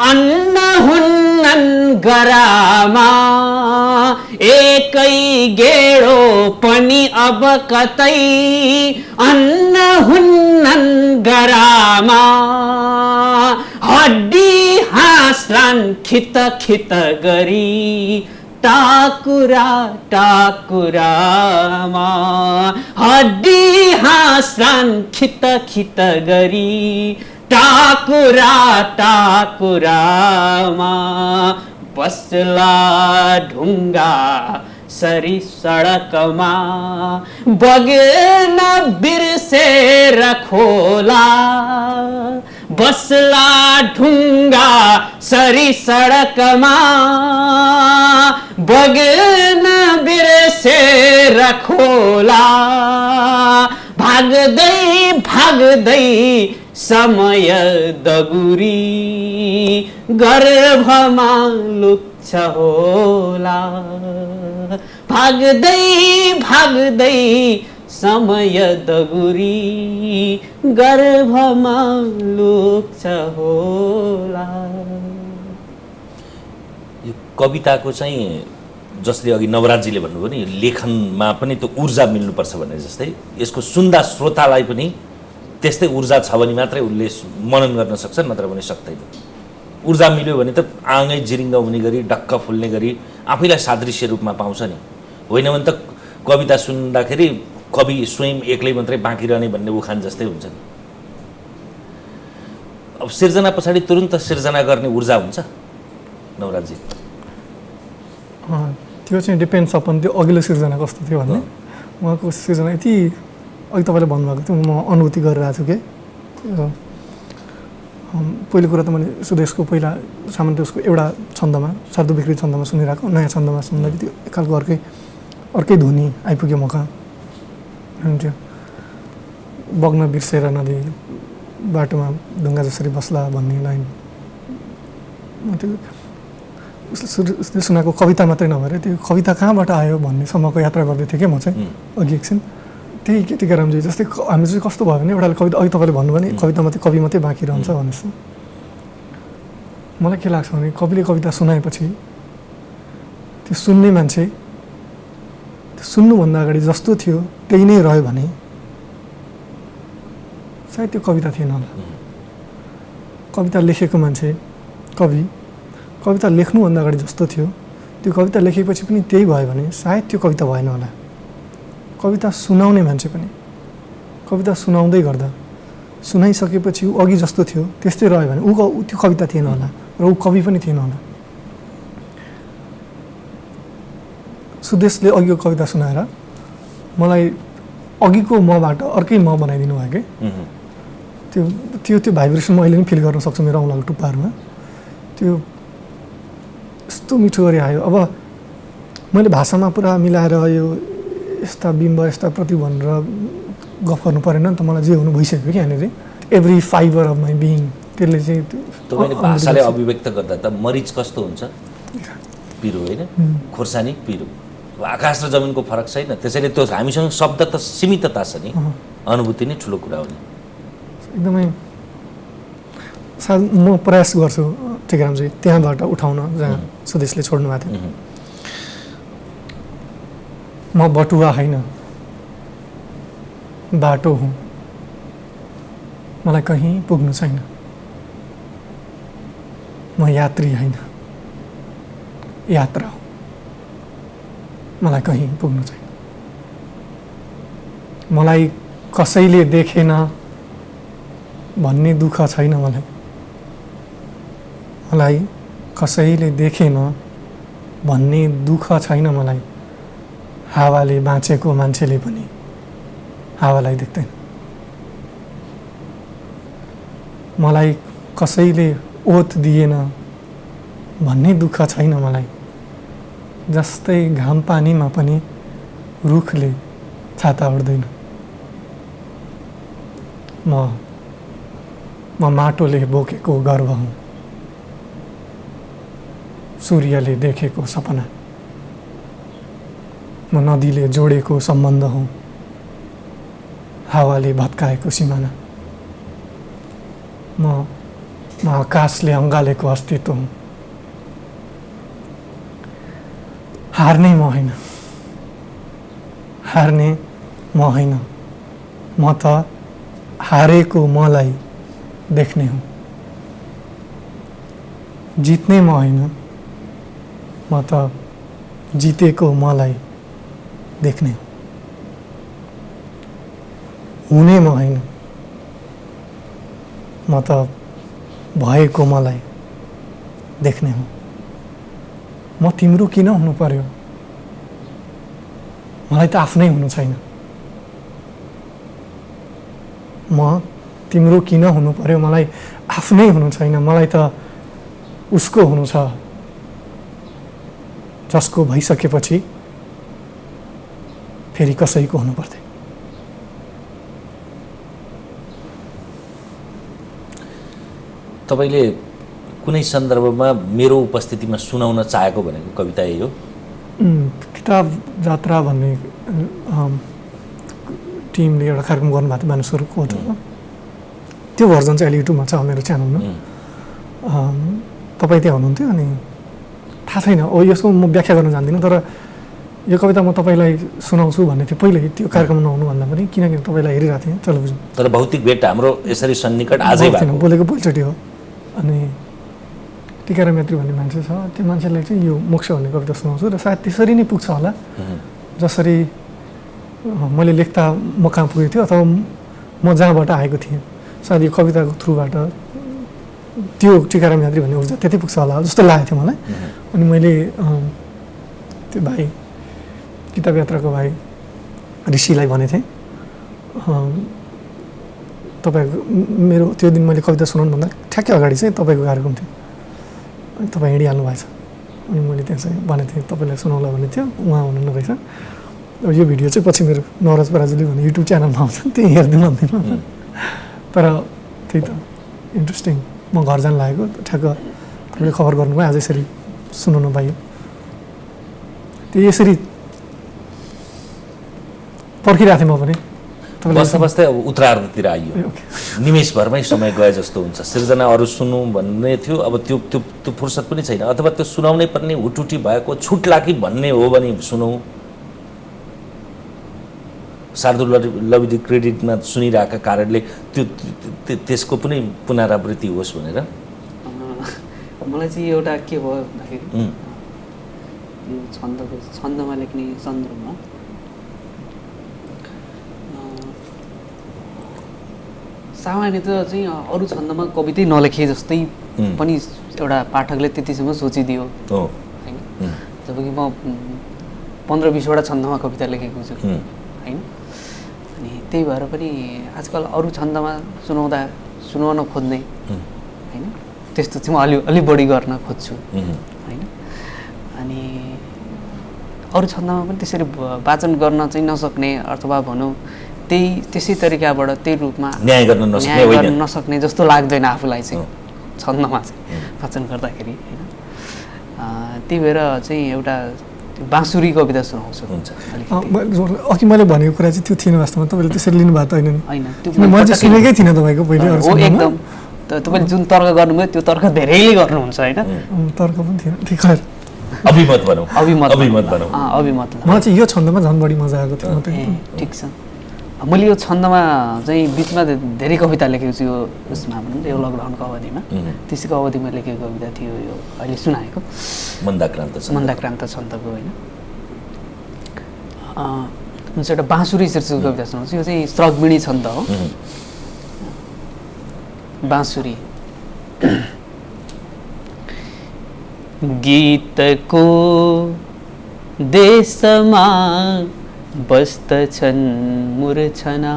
Speaker 3: अन्न हुन्नन् गरामा एकै गेडो पनि अब कतै अन्न हुन्नन् गरामा हड्डी हाँस्लान् खित खित गरी टाकुरा टाकुरामा हड्डी हाँस्लान् खित खित गरी टाकुरा टाकुरामा बस्ला ढुङ्गा सरी सडकमा बगेन बिर्सेर खोला बस्ला ढुङ्गा सरी सडकमा बगेन बिर्सेर खोला भाग्दै भाग्दै समय दगुरी गर्भमा लुक्छ होला भाग्दै भाग्दै समय दगुरी गर्भमा लुक्छ होला।
Speaker 1: यो कविताको चाहिँ जसले अघि नवराजीले भन्नुभयो नि लेखनमा पनि त्यो ऊर्जा मिल्नुपर्छ भने जस्तै यसको सुन्दा श्रोतालाई पनि त्यस्तै ऊर्जा छ भने मात्रै उसले मनन गर्न सक्छ, नत्र भने सक्दैन। ऊर्जा मिल्यो भने त आँगै जिरिङ्ग हुने गरी डक्क फुल्ने गरी आफैलाई सादृश्य रूपमा पाउँछ नि, होइन भने त कविता सुन्दाखेरि कवि स्वयं एक्लै मात्रै बाँकी रहने भन्ने उखान जस्तै हुन्छ नि। अब सिर्जना पछाडि तुरुन्त सिर्जना गर्ने ऊर्जा हुन्छ नवराजी?
Speaker 2: त्यो चाहिँ डिपेन्ड्स अपन त्यो अघिल्लो सिर्जना कस्तो थियो भन्ने। उहाँको सिर्जना यति अघि तपाईँले भन्नुभएको थियो म अनुभूति गरिरहेको छु कि पहिलो कुरा त मैले सुदेशको पहिला सामान्य उसको एउटा छन्दमा शब्द विकृत छन्दमा सुनिरहेको, नयाँ छन्दमा सुन्दाखेरि त्यो एक खालको अर्कै ध्वनि आइपुग्यो म कहाँ। हुन्थ्यो बग्न बिर्सेर नदी बाटोमा ढुङ्गा जसरी बस्ला भन्ने लाइन त्यो उसले सुनाएको कविता मात्रै नभएर त्यो कविता कहाँबाट आयो भन्नेसम्मको यात्रा गर्दै थिएँ कि म चाहिँ अघि एकछिन। त्यही केटीका रामजी जस्तै हामी चाहिँ कस्तो भयो भने एउटाले कविता अघि तपाईँले भन्नुभयो नि कविता मात्रै कवि मात्रै बाँकी रहन्छ भन्नुहोस्। मलाई के लाग्छ भने कविले कविता सुनाएपछि त्यो सुन्ने मान्छे त्यो सुन्नुभन्दा अगाडि जस्तो थियो त्यही नै रह्यो भने सायद त्यो कविता थिएन होला। कविता लेखेको मान्छे कविता लेख्नुभन्दा अगाडि जस्तो थियो त्यो कविता लेखेपछि पनि त्यही भयो भने सायद त्यो कविता भएन होला। कविता सुनाउने मान्छे पनि कविता सुनाउँदै गर्दा सुनाइसकेपछि ऊ अघि जस्तो थियो त्यस्तै रह्यो भने ऊ त्यो कविता थिएन होला र ऊ कवि पनि थिएन होला। सुदेशले अघिको कविता सुनाएर मलाई अघिको मबाट अर्कै म बनाइदिनु भयो कि त्यो भाइब्रेसन म अहिले पनि फिल गर्न सक्छु मेरो औँलाको टुप्पाहरूमा। त्यो यस्तो मिठो गरी आयो। अब मैले भाषामा पुरा मिलाएर यो यस्ता बिम्ब यस्ता प्रति भनेर गफ गर्नु परेन नि त, मलाई जे हुनु भइसक्यो कि यहाँनिर every fibre of my being त्यसले चाहिँ
Speaker 1: तपाईँले भाषाले अभिव्यक्त गर्दा त मरिच कस्तो हुन्छ पिरो होइन, खोर्सानी पिरो, आकाश र जमिनको फरक छैन। त्यसैले त्यो हामीसँग शब्द त सीमितता छ नि, अनुभूति नै ठुलो कुरा हो नि।
Speaker 2: एकदमै सायद म प्रयास गर्छु टेकरामजी त्यहाँबाट उठाउन जहाँ सुदेशले छोड्नु भएको थियो। म बटुवा होइन बाटो हुँ, मलाई कहीँ पुग्नु छैन। म यात्री होइन यात्रा हो, मलाई कहीँ पुग्नु छैन। मलाई कसैले देखेन भन्ने दुःख छैन। मलाई कसैले देखेन भन्ने दुःख छैन। मलाई हावाले बाँचेको मान्छेले पनि हावालाई देख्दैन। मलाई कसैले ओत दिएन भन्ने दुःख छैन मलाई। जस्तै घाम पानीमा पनि रुखले छाता ओढ्दैन। म माटोले बोकेको गर्व हुँ, सूर्यले देखेको सपना। म नदीले जोडेको सम्बन्ध हुँ, हावाले भत्काएको सिमाना। म आकाशले अँगालेको अस्तित्व हुँ। हार्ने म होइन, हार्ने म होइन, म त हारेको मलाई देख्ने हुँ। जित्ने म होइन, म त जितेको मलाई देख्ने हुँ। हुने म होइन, म त भएको मलाई देख्ने हुँ। म तिम्रो किन हुनु पर्यो, मलाई त आफ्नै हुनु छैन। म तिम्रो किन हुनु पर्यो, मलाई आफ्नै हुनु छैन। मलाई त उसको हुनु छ, जसको भइसकेपछि फेरि कसैको हुनु पर्दैन।
Speaker 1: तपाईँले कुनै सन्दर्भमा मेरो उपस्थितिमा सुनाउन चाहेको भनेको कविता यही हो?
Speaker 2: किताब जात्रा भन्ने टिमले एउटा कार्यक्रम गर्नुभएको थियो मानिसहरूको हो। त्यो भर्जन चाहिँ अहिले युट्युबमा छ मेरो च्यानलमा। तपाईँ त्यहाँ हुनुहुन्थ्यो अनि थाहा छैन यसको म व्याख्या गर्न जान्दिनँ, तर यो कविता म तपाईँलाई सुनाउँछु भन्ने थियो पहिल्यै, त्यो कार्यक्रम नहुनुभन्दा पनि, किनकि तपाईँलाई हेरिरहेको थिएँ टेलिभिजन।
Speaker 1: तर भौतिक भेट हाम्रो यसरी सन्निकट आजै भएको?
Speaker 2: बोलेको पहिलोचोटि हो। अनि टिकाराम यात्री भन्ने मान्छे छ, त्यो मान्छेलाई चाहिँ यो मोक्ष भन्ने कविता सुनाउँछु र सायद त्यसरी नै पुग्छ होला, जसरी मैले लेख्दा म कहाँ पुगेको थियो अथवा म जहाँबाट आएको थिएँ, सायद यो कविताको थ्रुबाट त्यो टिकाराम यात्री भन्ने ऊर्जा त्यति पुग्छ होला जस्तो लागेको थियो मलाई। अनि मैले त्यो भाइ, किताब यात्राको भाइ ऋषिलाई भनेको थिएँ, तपाईँको मेरो त्यो दिन मैले कविता सुनाउनुभन्दा ठ्याक्कै अगाडि चाहिँ तपाईँको कार्यक्रम थियो, अनि तपाईँ हिँडिहाल्नु भएछ। अनि मैले त्यहाँ चाहिँ भनेको थिएँ तपाईँलाई सुनाउला भन्ने थियो, उहाँ हुनुहुन्न रहेछ। अब यो भिडियो चाहिँ पछि मेरो नवराज पराजुली भन्ने युट्युब च्यानलमा आउँछ, त्यही हेरिदिनु भन्दिनँ। तर त्यही त इन्ट्रेस्टिङ, म घर जान लागेको ठ्याक्क तपाईँले खबर गर्नुभयो, आज यसरी सुनाउनु पाइयो। त्यो यसरी पर्खिरहेको थिएँ म पनि।
Speaker 1: बस्दा बस्दै अब उत्तरार्धतिर आइयो, निमेषभरमै समय गए जस्तो हुन्छ। सिर्जना अरू सुनौँ भन्ने थियो, अब त्यो त्यो त्यो फुर्सद पनि छैन, अथवा त्यो सुनाउनै पर्ने हुटुटी भएको छुट्ला कि भन्ने हो भने सुनौँ। शार्दुल लविदी क्रेडिटमा सुनिरहेका कारणले त्यो त्यसको पनि पुनरावृत्ति होस् भनेर
Speaker 3: मलाई चाहिँ एउटा के भयो भन्दाखेरि यो छन्दमा लेख्ने सन्दर्भमा सामान्यतः चाहिँ अरू छन्दमा कवितै नलेखे जस्तै पनि एउटा पाठकले त्यतिसम्म सोचिदियो होइन। जबकि म 15-20वटा छन्दमा कविता लेखेको छु होइन। अनि त्यही भएर पनि आजकल अरू छन्दमा सुनाउन खोज्ने होइन, त्यस्तो चाहिँ म अलि बढी गर्न खोज्छु होइन। अनि अरू छन्दमा पनि त्यसरी वाचन गर्न चाहिँ नसक्ने अथवा भनौँ त्यसै तरिकाबाट त्यही रूपमा
Speaker 1: न्याय गर्न
Speaker 3: नसक्ने जस्तो लाग्दैन आफूलाई चाहिँ छन्दमा चाहिँ वाचन गर्दाखेरि होइन। त्यही भएर चाहिँ एउटा बाँसुरी कविता सुनाउँछु।
Speaker 2: अघि मैले भनेको कुरा चाहिँ त्यो थिएन वास्तवमा, तपाईँले त्यसरी लिनुभएको त होइन?
Speaker 3: त्यो
Speaker 2: मैले चाहिँ सुनेकै थिइनँ तपाईँको पहिले।
Speaker 3: हो एकदम, तपाईँले जुन तर्क गर्नुभयो त्यो तर्क धेरैले गर्नुहुन्छ होइन।
Speaker 2: तर्क पनि थिएन, ठिक खैर
Speaker 1: अभिमत भनौँ।
Speaker 3: अभिमत
Speaker 2: मलाई चाहिँ यो छन्दमा झन् बढी मजा आएको थियो।
Speaker 3: ठिक छ, मैले यो छन्दमा चाहिँ बिचमा धेरै कविता लेखेको छु। यो उसमा भनौँ यो लकडाउनको अवधिमा, त्यसैको अवधिमा लेखेको कविता थियो यो अहिले सुनाएको मन्दाक्रान्त छन्दको होइन। हुन्छ, एउटा बाँसुरी शीर्षकको कविता सुनाउँछु। यो चाहिँ स्रग्मिणी छन्द हो। बाँसुरी। गीतको देशमा बस्दछन् मूर्छना,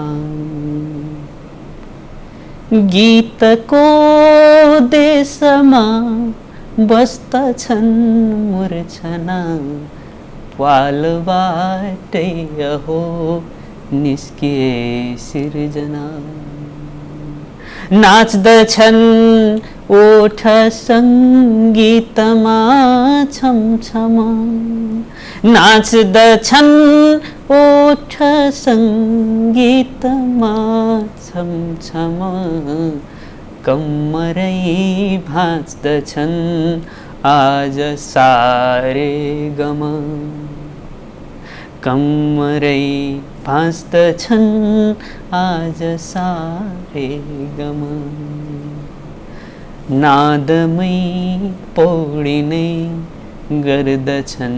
Speaker 3: गीतको देशमा बस्दछन् मूर्छना पालबाटै हो निस्किए सिर्जना नाच्दछन् ओठ सङ्गीतमा छमछम नाच्दछन् ओठ सङ्गीतमा छमछम कम्मरै भाँच्दछन् आज सारे गम कम्मरै भाँच्दछन् आज सारे गम नादमै पौडिने गर्दछन्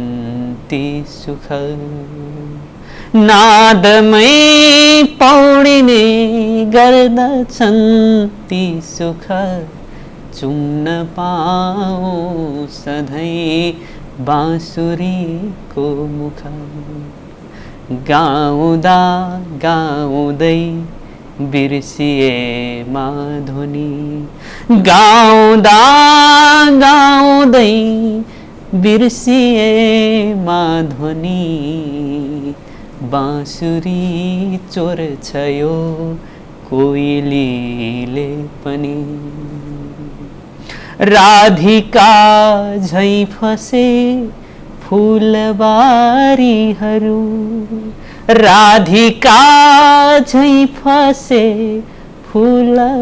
Speaker 3: ती सुख नादमै पौडिने गर्दछन् ती सुख चुम्न पाऊँ सधैँ बाँसुरीको मुख गाउँदा गाउँदै बिर्सिए माधुनी गाउँदा गाउँदै बिर्सिए माधुनी बाँसुरी चोर छ यो कोइलीले पनि राधिका झैँ फसे फुलबारीहरू राधिका झैँ फसे फुलबारीहरू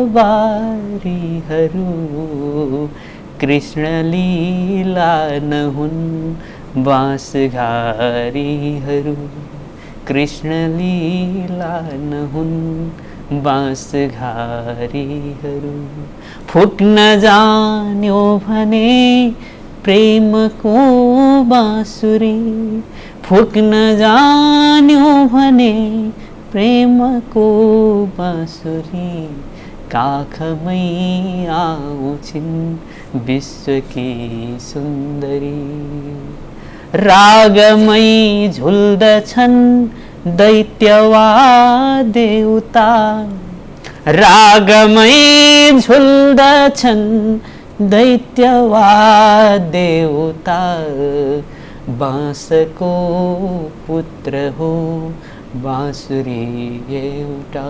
Speaker 3: कृष्ण लीला नहुन् बाँसघारीहरू कृष्ण लीला नहुन् बाँसघारीहरू फुट्न जान्यो भने प्रेमको बाँसुरी फुट्न जान्यो भने प्रेमको बाँसुरी काखमै आउँछिन् विश्वकी सुन्दरी रागमै झुल्दछन् दैत्यवा देउता रागमै झुल्दछन् दैत्यवा देउता बाँसको पुत्र हो बाँसुरी एउटा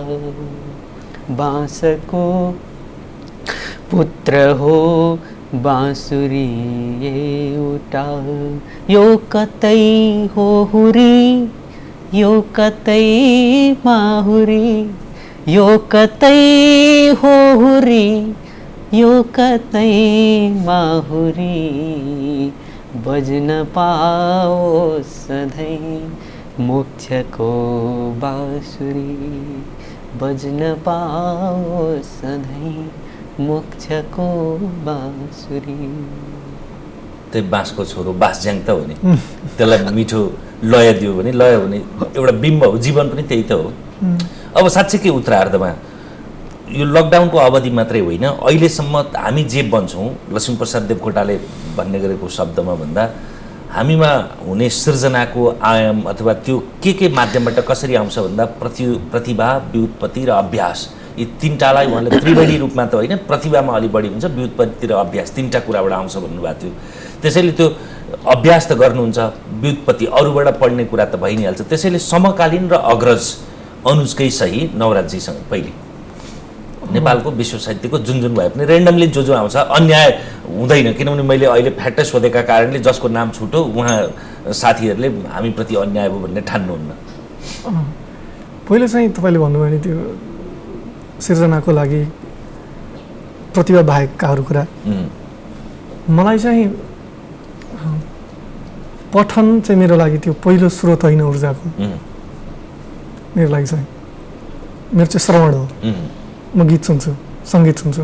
Speaker 3: बाँसको पुत्र हो बाँसुरी एउटा यो कतै हो हुरी यो कतै माहुरी यो कतै हो हुरी यो कतै माहुरी बज्न पाओस् सधैँ मोक्षको बाँसुरी बज्न पाओस् सधैँ मोक्षको बाँसुरी
Speaker 1: त्यही बाँसको छोरो बाँसज्याङ त हो नि त्यसलाई मिठो लय दियो भने लय भने एउटा बिम्ब हो जीवन पनि त्यही त हो अब साँच्चै उत्तरार्धमा यो लकडाउनको अवधि मात्रै होइन अहिलेसम्म हामी जे बन्छौँ लक्ष्मीप्रसाद देवकोटाले भन्ने गरेको शब्दमा भन्दा हामीमा हुने सृजनाको आयाम अथवा त्यो के माध्यमबाट कसरी आउँछ भन्दा प्रतिभा व्युत्पत्ति र अभ्यास यी तीनटालाई उहाँले त्रिवेणी रूपमा त होइन प्रतिभामा अलि बढी हुन्छ व्युत्पत्ति र अभ्यास तीनटा कुराबाट आउँछ भन्नुभएको थियो त्यसैले त्यो अभ्यास त गर्नुहुन्छ व्युत्पत्ति अरूबाट पढ्ने कुरा त भइ नै हाल्छ त्यसैले समकालीन र अग्रज अनुजकै सही नवराजजीसँग पहिले नेपालको विश्व साहित्यको जुन भए पनि रेन्डमली जो आउँछ अन्याय हुँदैन किनभने मैले अहिले फ्याट्टै सोधेका कारणले जसको नाम छुटो उहाँ साथीहरूले हामीप्रति अन्याय भयो भन्ने ठान्नुहुन्न
Speaker 2: पहिले चाहिँ तपाईँले भन्नुभयो नि त्यो सिर्जनाको लागि प्रतिभा बाहेककाहरू कुरा मलाई चाहिँ पठन चाहिँ मेरो लागि त्यो पहिलो स्रोत होइन ऊर्जाको मेरो लागि चाहिँ मेरो चाहिँ श्रवण हो म गीत सुन्छु सङ्गीत सुन्छु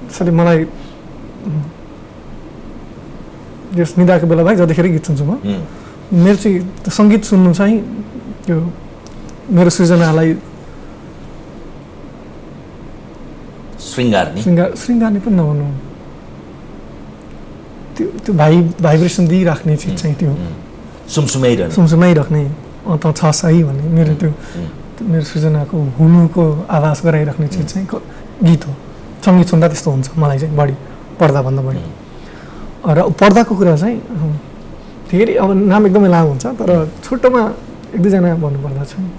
Speaker 2: त्यसैले मलाई यस निदाको बेला भाइ जतिखेर गीत सुन्छु म मेरो चाहिँ सङ्गीत सुन्नु चाहिँ त्यो मेरो सृजनालाई श्रृङ्गार्ने पनि नभन्नु त्यो भाइब्रेसन दिइराख्ने चिज चाहिँ त्यो
Speaker 1: सुमसुमाइराख्ने
Speaker 2: त छ सही भन्ने मेरो त्यो मेरो सृजनाको हुनुको आभास गराइराख्ने चिज चाहिँ गीत हो। सङ्गीत सुन्दा त्यस्तो हुन्छ मलाई चाहिँ बढी, पर्दाभन्दा बढी। र पर्दाको कुरा चाहिँ धेरै अब नाम एकदमै लामो हुन्छ, तर छोटोमा एक दुईजना भन्नुपर्दा चाहिँ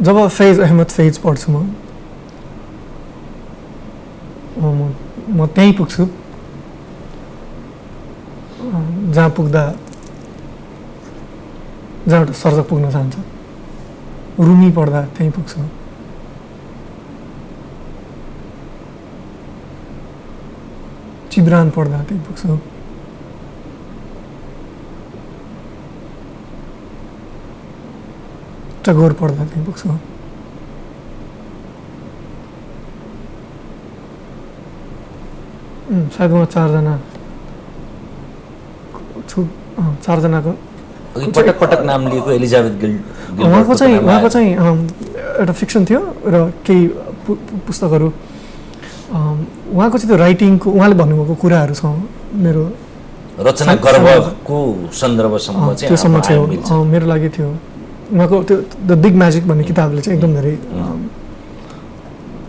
Speaker 2: जब फैज अहमद फैज पढ्छु म त्यहीँ पुग्छु जहाँ पुग्दा जहाँ एउटा सर्जक पुग्न चाहन्छ। रुमी पढ्दा त्यहीँ पुग्छु। चिब्रान पढ्दा त्यहीँ पुग्छु। टगोर पढ्दा त्यहीँ पुग्छु। सायद उहाँ चारजनाको
Speaker 1: पटक पटक नाम लिएको एलिजाबेथ
Speaker 2: उहाँको चाहिँ एउटा फिक्सन थियो र केही पुस्तकहरू। उहाँको चाहिँ त्यो राइटिङको उहाँले भन्नुभएको कुराहरूसँग मेरो
Speaker 1: रचना गर्भको सन्दर्भसम्म चाहिँ
Speaker 2: मेरो लागि थियो। उहाँको त्यो द बिग म्याजिक भन्ने किताबले चाहिँ एकदम धेरै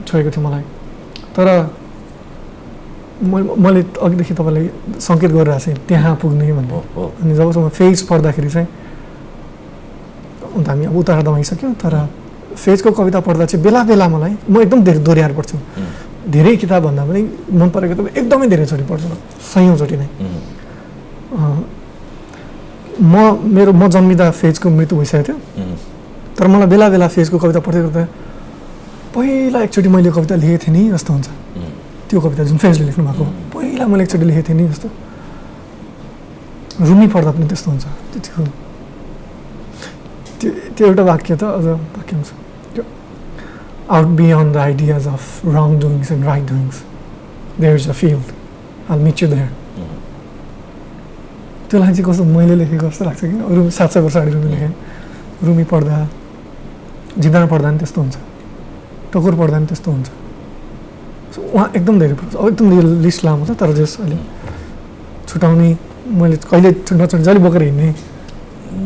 Speaker 2: छोएको थियो मलाई। तर मैले अघिदेखि तपाईँलाई सङ्केत गरिरहेको थिएँ त्यहाँ पुग्ने भन्ने। अनि जबसम्म फेज पढ्दाखेरि चाहिँ हामी अब उतार दमाइसक्यौँ, तर फेजको कविता पढ्दा चाहिँ बेला बेला मलाई म एकदम धेरै दोहोऱ्याएर पढ्छु। धेरै किताबभन्दा पनि मन परेको किताब एकदमै धेरैचोटि पढ्छु, सयौँचोटि नै। म जन्मिँदा फेजको मृत्यु भइसकेको थियो, तर मलाई बेला बेला फेजको कविता पढ्दै गर्दा पहिला एकचोटि मैले कविता लेखेको थिएँ नि जस्तो हुन्छ। त्यो कविता जुन फेजले लेख्नु भएको पहिला मैले एकचोटि लेखेको थिएँ नि जस्तो। रुमी पढ्दा पनि त्यस्तो हुन्छ। त्यो एउटा वाक्य त अझ वाक्य हुन्छ, out beyond the ideas of wrongdoings and right doings, there is a field. I'll meet you there. त्यसलाई चाहिँ कस्तो मैले लेखेको जस्तो लाग्छ कि अरू 700 वर्ष अगाडि रुमी लेखेँ। रुमी पढ्दा, जिब्रान पढ्दा पनि त्यस्तो हुन्छ, टकोर पढ्दा पनि त्यस्तो हुन्छ। उहाँ एकदम धेरै पढ्छ। अब एकदम लिस्ट लामो छ, तर जस अहिले छुटाउने मैले कहिले नछुट्ने जहिले बोकेर हिँड्ने।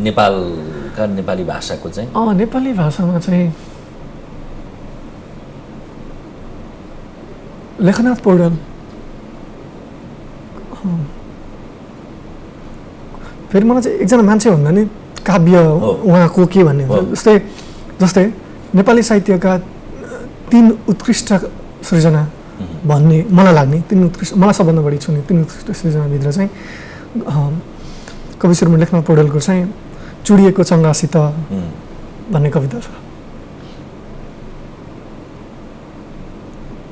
Speaker 1: नेपालका नेपाली भाषाको चाहिँ
Speaker 2: नेपाली भाषामा चाहिँ लेखनाथ पौडेल, फेरि मलाई चाहिँ एकजना मान्छे भन्दा नि काव्य उहाँको के भन्ने हुन्छ। जस्तै नेपाली साहित्यका 3 उत्कृष्ट सृजना भन्ने मलाई लाग्ने, 3 उत्कृष्ट मलाई सबभन्दा बढी छुने 3 उत्कृष्ट सृजनाभित्र चाहिँ कविश्री लेखनाथ पौडेलको चाहिँ चुडिएको चङ्गासित भन्ने कविता छ।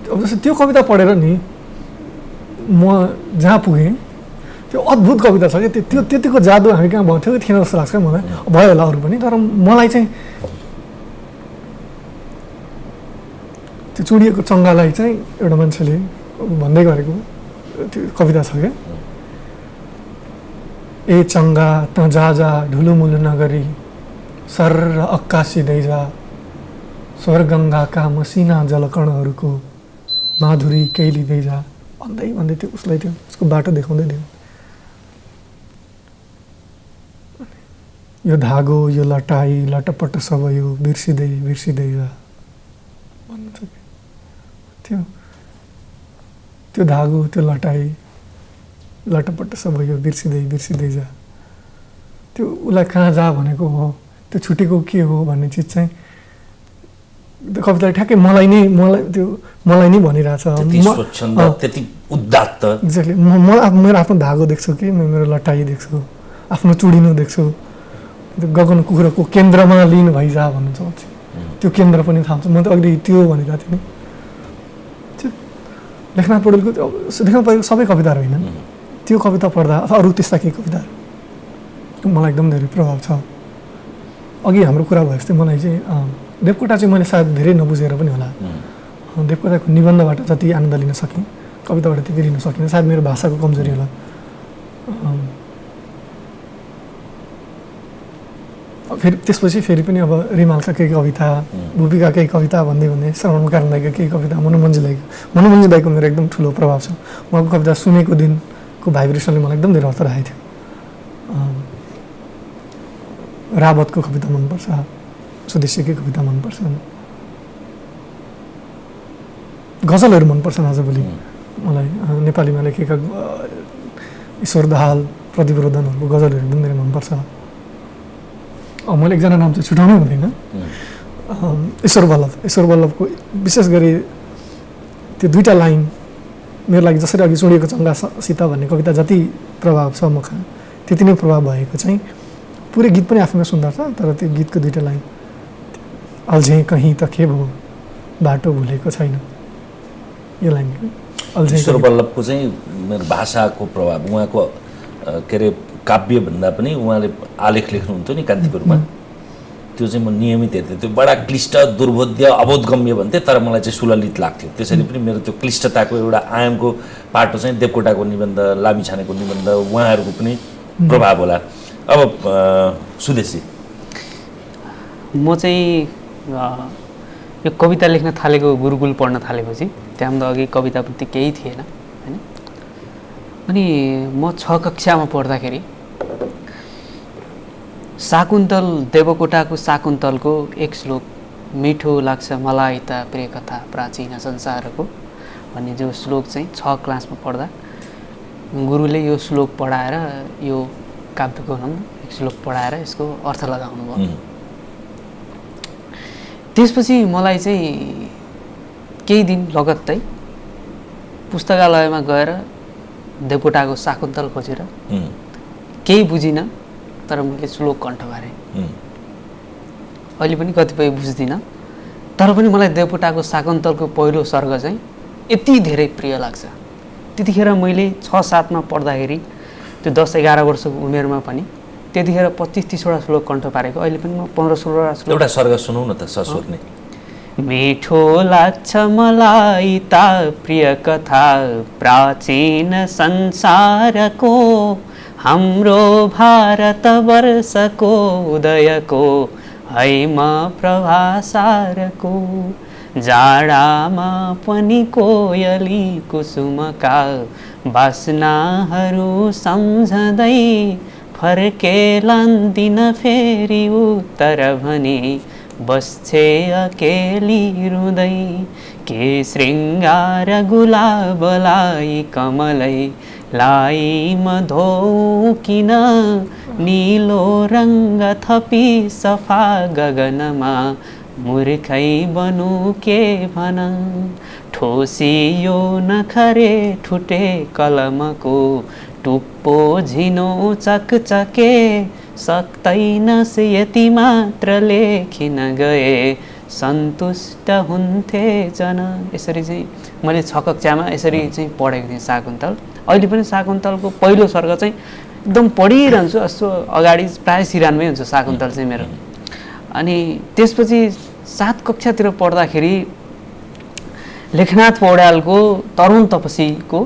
Speaker 2: अब जस्तो त्यो कविता पढेर नि म जहाँ पुगेँ त्यो अद्भुत कविता छ कि त्यो त्यतिको जादु हामी कहाँ भन्थ्यो कि थिएन जस्तो लाग्छ मलाई। भयो होला अरू पनि, तर मलाई चाहिँ त्यो चुडिएको चङ्गालाई चाहिँ एउटा मान्छेले भन्दै गरेको त्यो कविता छ क्या। ए चङ्गा त जा ढुलुमुलु नगरी सर अक्कासिँदै जा, स्वर्गङ्गाका मसिना जलकणहरूको माधुरी केही लिँदै जा भन्दै भन्दै त्यो उसलाई त्यो उसको बाटो देखाउँदै थियो। यो धागो यो लटाई लटपट सब यो बिर्सिँदै बिर्सिँदै जा भन्नु छ कि त्यो धागो त्यो लटाई लटपट सब यो बिर्सिँदै बिर्सिँदै जा। त्यो उसलाई कहाँ जा भनेको हो, त्यो छुटेको के हो भन्ने चिज चाहिँ त्यो कविता ठ्याक्कै मलाई नै भनिरहेछ।
Speaker 1: त्यति उदात्त
Speaker 2: एक्ज्याक्टली। मेरो आफ्नो धागो देख्छु कि मेरो लटाई देख्छु, आफ्नो चुडिनो देख्छु। त्यो गगन कुखुराको केन्द्रमा लिन भइजा भन्नु छ। त्यो केन्द्र पनि थाहा हुन्छ। म त अघि त्यो भनिरहेको थिएँ नि। त्यो लेखनाथ पौडेलको लेखनाथ पौडेलको सबै कविताहरू होइन, त्यो कविता पढ्दा अरू त्यस्ता केही कविताहरू मलाई एकदम धेरै प्रभाव छ। अघि हाम्रो कुरा भयो जस्तै मलाई चाहिँ देवकोटा चाहिँ मैले सायद धेरै नबुझेर पनि होला। देवकोटाको निबन्धबाट जति आनन्द लिन सकेँ कविताबाट त्यति लिन सकिनँ, सायद मेरो भाषाको कमजोरी होला। फेरि त्यसपछि फेरि पनि अब रिमालका केही कविता, भूपिका केही कविता भन्दै भन्दै श्रवण कारण दाईका केही कविता, मनोमञ्जी दाईको मेरो एकदम ठुलो प्रभाव छ। उहाँको कविता सुनेको दिनको भाइब्रेसनले मलाई एकदम धेरै अर्थ राखेको थियो। रावतको कविता मनपर्छ, सुदेशीकै कविता मनपर्छन्, गजलहरू मनपर्छन् आजभोलि मलाई। नेपालीमा लेखेका ईश्वर दाहाल, प्रदीप रोदनहरूको गजलहरू पनि धेरै मनपर्छ। मैले एकजना नाम चाहिँ छुटाउनु हुँदैन, ईश्वर वल्लभको विशेष गरी त्यो दुईवटा लाइन मेरो लागि जसरी अघि चुडिएको चङ्गासित भन्ने कविता जति प्रभाव छ मका त्यति नै प्रभाव भएको चाहिँ पुरै गीत पनि आफैमा सुन्दर छ, तर त्यो गीतको दुईवटा लाइन अल्झे कहीँ त के भयो बाटो भुलेको छैन, यो लाइन अल्झे।
Speaker 1: ईश्वर वल्लभको चाहिँ मेरो भाषाको प्रभाव, उहाँको के अरे काव्य भन्दा पनि उहाँले आलेख लेख्नुहुन्थ्यो नि कान्तिपुरमा, त्यो चाहिँ म नियमित हेर्थेँ। त्यो बडा क्लिष्ट, दुर्बोध्य, अबोधगम्य भन्थे, तर मलाई चाहिँ सुललित लाग्थ्यो। त्यसैले पनि मेरो त्यो क्लिष्टताको एउटा आयामको पाटो चाहिँ देवकोटाको निबन्ध, लामिछानेको निबन्ध, उहाँहरूको पनि प्रभाव होला। अब सुदेशी,
Speaker 3: म चाहिँ यो कविता लेख्न थालेको गुरुकुल पढ्न थालेपछि त्यहाँभन्दा अघि कविताप्रति केही थिएन होइन। अनि म 6 कक्षामा पढ्दाखेरि शाकुन्तल, देवकोटाको शाकुन्तलको एक श्लोक, मिठो लाग्छ मलाई त प्रिय कथा प्राचीन संसारको भन्ने जो श्लोक चाहिँ 6 क्लासमा पढ्दा गुरुले यो श्लोक पढाएर, यो काव्यको नाम एक श्लोक पढाएर यसको अर्थ लगाउनु भयो। त्यसपछि मलाई चाहिँ केही दिन लगत्तै पुस्तकालयमा गएर देवकोटाको शाकुन्तल खोजेर केही बुझिनँ, तर मैले श्लोक कण्ठ पारेँ। अहिले पनि कतिपय बुझ्दिनँ, तर पनि मलाई देवकोटाको शाकुन्तलको पहिलो सर्ग चाहिँ यति धेरै प्रिय लाग्छ। त्यतिखेर मैले 6-7मा पढ्दाखेरि, त्यो 10-11 वर्षको उमेरमा पनि त्यतिखेर 25-30वटा श्लोक कण्ठ पारेको। अहिले पनि म 15-16वटा श्लोक।
Speaker 1: एउटा सर्ग सुनौ न त सस्वरले।
Speaker 3: मिठो लाग्छ मलाई त प्रिय कथा प्राचीन संसारको, हाम्रो भारतवर्षको उदयको हैम प्रभासारको, जाडामा पनि कोयली कुसुमका बास्नाहरू सम्झँदै फर्केलान् दिन फेरि उत्तर भने बस्छे अकेली रुँदै, के श्रृङ्गार गुलाबलाई कमलैलाई मधो किन, नीलो रङ्ग थपी सफा गगनमा मूर्खै बनु के भन, ठोसियो नखरे ठुटे कलमको टुप्पो झिनो चकचके, सक्तैनस् यति मात्र लेखिन गए सन्तुष्ट हुन्थे जन। यसरी चाहिँ मैले 6 कक्षामा यसरी चाहिँ पढेको थिएँ शाकुन्तल। अहिले पनि शाकुन्तलको पहिलो सर्ग चाहिँ एकदम पढिरहन्छु, यसो अगाडि प्रायः सिरानमै हुन्छ शाकुन्तल चाहिँ मेरो। अनि त्यसपछि 7 कक्षातिर पढ्दाखेरि लेखनाथ पौड्यालको तरुण तपसीको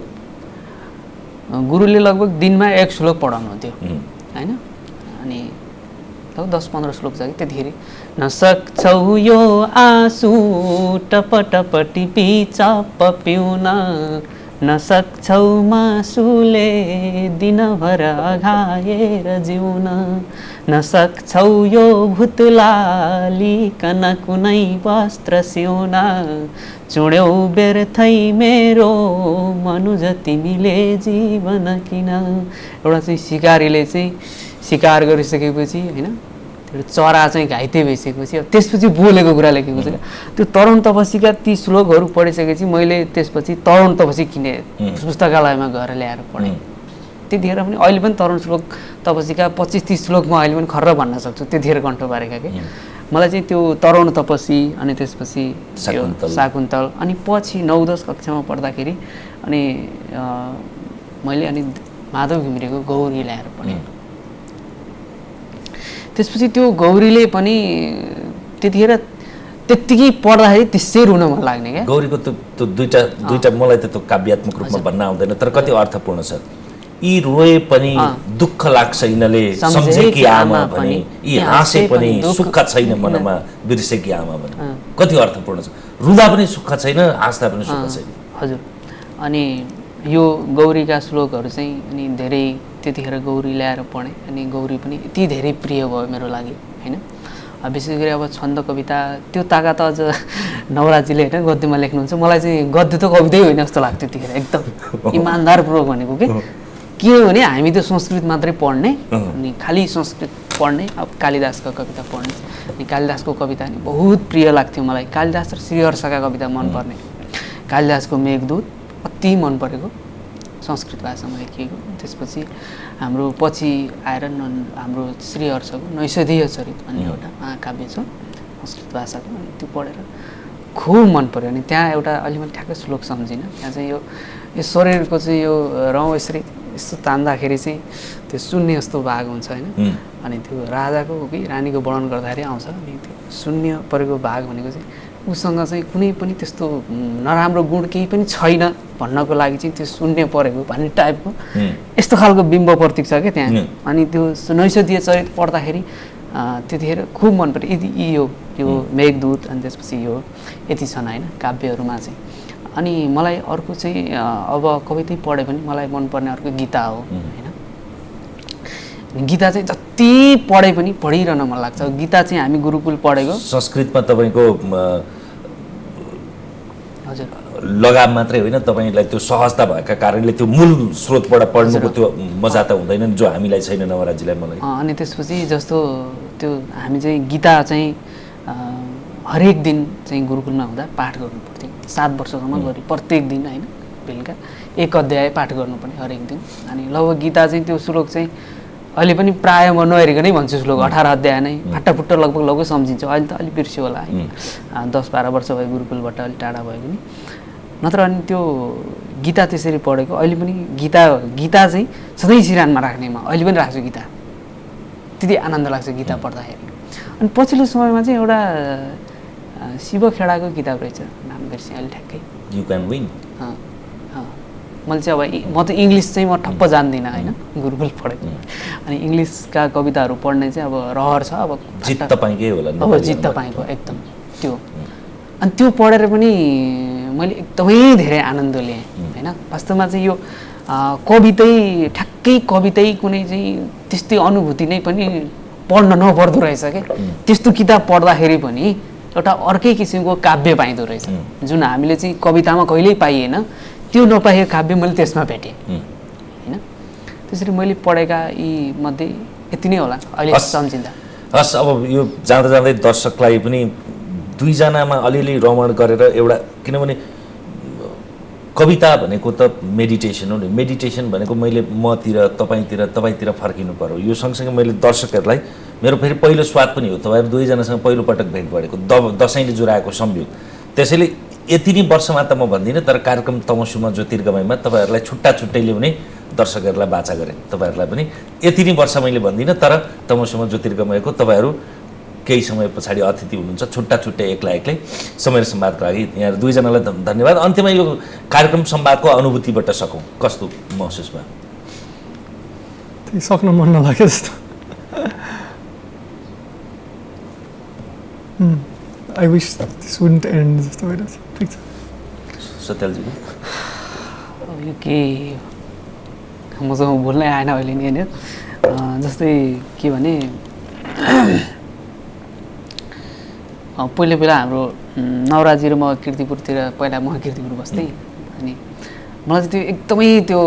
Speaker 3: गुरुले लगभग दिनमा 1 श्लोक पढाउनुहुन्थ्यो होइन। अनि 10-15 श्लोक छ कि त्यतिखेर, नसक्छौ यो आँसु टप टप टिपी चप पिउन, नसक्छौ मासुले दिनभर अघाएर जिउन, नसक्छौ यो भुतलालिकन कुनै वस्त्र सिउन, चुड्यौ व्यर्थै मेरो मनुज तिमीले जीवन किन। एउटा चाहिँ सिकारीले चाहिँ शिकार गरिसकेपछि होइन, त्यो चरा चाहिँ घाइते भइसकेपछि त्यसपछि बोलेको कुरा लेखेको छ। त्यो तरुण तपसीका ती श्लोकहरू पढिसकेपछि मैले त्यसपछि तरुण तपसी किने पुस्तकालयमा गएर ल्याएर पढेँ। त्यतिखेर पनि अहिले पनि तरुण श्लोक तपसीका 25-30 श्लोक म अहिले पनि खर्र भन्न सक्छु, त्यतिखेर कण्ठ पारेका कि। मलाई चाहिँ त्यो तरुण तपसी अनि त्यसपछि शाकुन्तल, अनि पछि 9-10 कक्षामा पढ्दाखेरि अनि मैले अनि माधव घिमिरेको गौरी ल्याएर पढेँ। त्यसपछि त्यो गौरीले पनि त्यतिखेर त्यत्तिकै पढ्दाखेरि त्यसै रुन मन लाग्ने क्या।
Speaker 1: गौरीको त्यो दुईटा मलाई त त्यो काव्यात्मक रूपमा भन्न आउँदैन, तर कति अर्थपूर्ण छ। यी रोए पनि दुःख लाग्छ यिनले सम्झेकी आमा भने, यी हाँसे पनि सुख छैन मनमा बिर्सेकी आमा भने, कति अर्थपूर्ण छ। रुँदा पनि सुख छैन, हाँस्दा पनि सुख छैन।
Speaker 3: हजुर। अनि यो गौरीका श्लोकहरू चाहिँ अनि धेरै त्यतिखेर गौरी ल्याएर पढेँ अनि गौरी पनि यति धेरै प्रिय भयो मेरो लागि होइन। विशेष गरी अब छन्द कविता त्यो ताका त अझ नवराजीले होइन गद्यमा लेख्नुहुन्छ, मलाई चाहिँ गद्य त कवितै होइन जस्तो लाग्थ्यो त्यतिखेर एकदम इमान्दारपूर्वक भनेको के। किनभने हामी त्यो संस्कृत मात्रै पढ्ने अनि खालि संस्कृत पढ्ने, अब कालिदासको कविता पढ्ने अनि कालिदासको कविता नि बहुत प्रिय लाग्थ्यो मलाई। कालिदास र श्रीहर्षका कविता मनपर्ने, कालिदासको मेघदूत अति मन परेको संस्कृत भाषामा लेखिएको। त्यसपछि हाम्रो पछि आएर हाम्रो श्रीहर्षको नैषधीय चरित भन्ने एउटा महाकाव्य छ संस्कृत भाषाको, अनि त्यो पढेर खुब मन पर्यो। अनि त्यहाँ एउटा अहिले मैले ठ्याक्कै श्लोक सम्झिनँ, त्यहाँ चाहिँ यो शरीरको चाहिँ यो रौँ यसरी यस्तो तान्दाखेरि चाहिँ त्यो शून्य जस्तो भाग हुन्छ होइन। अनि त्यो राजाको हो कि रानीको वर्णन गर्दाखेरि आउँछ, अनि त्यो शून्य परेको भाग भनेको चाहिँ उसँग चाहिँ कुनै पनि त्यस्तो नराम्रो गुण केही पनि छैन भन्नको लागि चाहिँ त्यो शून्य परेको भन्ने टाइपको यस्तो खालको बिम्ब प्रतीक छ क्या त्यहाँ। अनि त्यो नैषधीय चरित पढ्दाखेरि त्यतिखेर खुब मन पऱ्यो। यो मेघदूत अनि त्यसपछि यो यति छन् होइन काव्यहरूमा चाहिँ। अनि मलाई अर्को चाहिँ अब कवितै पढे पनि मलाई मनपर्ने अर्को गीता हो होइन। गीता चाहिँ जति पढे पनि पढिरहन मन लाग्छ। गीता चाहिँ हामी गुरुकुल पढेको
Speaker 1: संस्कृतमा तपाईँको
Speaker 3: हजुर
Speaker 1: लगाम मात्रै होइन, तपाईँलाई त्यो सहजता भएका कारणले त्यो मूल स्रोतबाट पढ्नुको त्यो मजा त हुँदैन जो हामीलाई छैन नवराजीलाई मलाई।
Speaker 3: अनि त्यसपछि जस्तो त्यो हामी चाहिँ गीता चाहिँ हरेक दिन चाहिँ गुरुकुलमा हुँदा पाठ गर्नु पर्थ्यो 7 वर्षसम्म गरी प्रत्येक दिन होइन। बेलुका 1 अध्याय पाठ गर्नुपर्ने हरेक दिन। अनि लगभग गीता चाहिँ त्यो श्लोक चाहिँ अहिले पनि प्रायः म नहेरिकनै भन्छु श्लोक 18 अध्याय नै फाटाफुट्टा लगभग सम्झिन्छु। अहिले त अलिक बिर्स्यो होला है, 10-12 वर्ष भयो गुरुकुलबाट अलिक टाढा भयो पनि। नत्र अनि त्यो गीता त्यसरी पढेको अहिले पनि गीता चाहिँ सधैँ सिरानमा राख्ने म अहिले पनि राख्छु गीता। त्यति आनन्द लाग्छ गीता पढ्दाखेरि। अनि पछिल्लो समयमा चाहिँ एउटा शिव खेडाको किताब रहेछ, नाम बिर्सेँ अहिले ठ्याक्कै,
Speaker 1: यु क्यान विन।
Speaker 3: मैले चाहिँ अब म त इङ्ग्लिस चाहिँ म ठप्प जान्दिनँ होइन, गुरुकुल पढेको। अनि इङ्ग्लिसका कविताहरू पढ्ने चाहिँ अब रहर छ। अब
Speaker 1: जित तपाईँकै होला,
Speaker 3: अब जित तपाईँको एकदम त्यो। अनि त्यो पढेर पनि मैले एकदमै धेरै आनन्द लिएँ होइन। वास्तवमा चाहिँ यो कवितै ठ्याक्कै कवितै कुनै चाहिँ त्यस्तै अनुभूति नै पनि पढ्न नपर्दो रहेछ क्या। त्यस्तो किताब पढ्दाखेरि पनि एउटा अर्कै किसिमको काव्य पाइँदो रहेछ, जुन हामीले चाहिँ कवितामा कहिल्यै पाइएन। त्यो नपाएको काव्य मैले त्यसमा भेटेँ होइन। त्यसरी मैले पढेका यी मध्ये यति नै होला अहिले सम्झिँदा।
Speaker 1: हस्, अब यो जाँदा जाँदै दर्शकलाई पनि दुईजनामा अलिअलि रमण गरेर एउटा, किनभने कविता भनेको त मेडिटेसन हो नि। मेडिटेसन भनेको मैले मतिर तपाईँतिर फर्किनु पर्यो। यो सँगसँगै मैले दर्शकहरूलाई मेरो फेरि पहिलो स्वाद पनि हो, तपाईँहरू दुवैजनासँग पहिलोपटक भेट भएको दसैँले जुराएको संयोग। त्यसैले यति नै वर्षमा त म भन्दिनँ, तर कार्यक्रम तमसुमा ज्योतिर्गमयमा तपाईँहरूलाई छुट्टा छुट्टै ल्याउने दर्शकहरूलाई बाचा गरेँ। तपाईँहरूलाई पनि यति नै वर्ष मैले भन्दिनँ, तर तमसुमा ज्योतिर्गमयको तपाईँहरू केही समय पछाडि अतिथि हुनुहुन्छ, छुट्टा छुट्टै एक्लै समय र संवादको लागि यहाँ दुईजनालाई धन्यवाद। अन्त्यमा यो कार्यक्रम संवादको अनुभूतिबाट सकौँ, कस्तो महसुस भयो?
Speaker 2: त्यही सक्न मन नलाग्यो जस्तो। I wish this wouldn't and जस्तो भइरहेछ। ठिक छ
Speaker 1: सत्यलजी,
Speaker 3: यो के मसँग बोल्नै आएन अहिले नि होइन। जस्तै के भने पहिला हाम्रो नवराजी र म किर्तिपुरतिर, पहिला म किर्तिपुर बस्थेँ। अनि मलाई चाहिँ त्यो एकदमै त्यो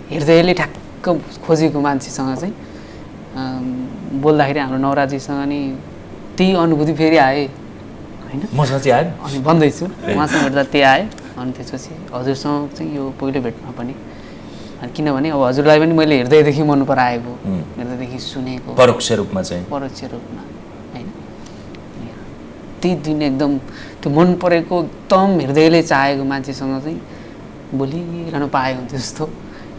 Speaker 3: हृदयले ठ्याक्क खोजेको मान्छेसँग चाहिँ बोल्दाखेरि हाम्रो नवराजीसँग नि त्यही अनुभूति फेरि आए होइन।
Speaker 1: मसँग चाहिँ आयो
Speaker 3: अनि भन्दैछु उहाँसँग भेट्दा त्यही आयो। अनि त्यसपछि हजुरसँग चाहिँ यो पहिलो भेटमा पनि, अनि किनभने अब हजुरलाई पनि मैले हृदयदेखि मन पराएको, हृदयदेखि सुनेको,
Speaker 1: परोक्ष रूपमा चाहिँ
Speaker 3: परोक्ष रूपमा होइन। त्यही दिन एकदम त्यो मन परेको एकदम हृदयले चाहेको मान्छेसँग चाहिँ बोलिरहनु पाए हुन्थ्यो जस्तो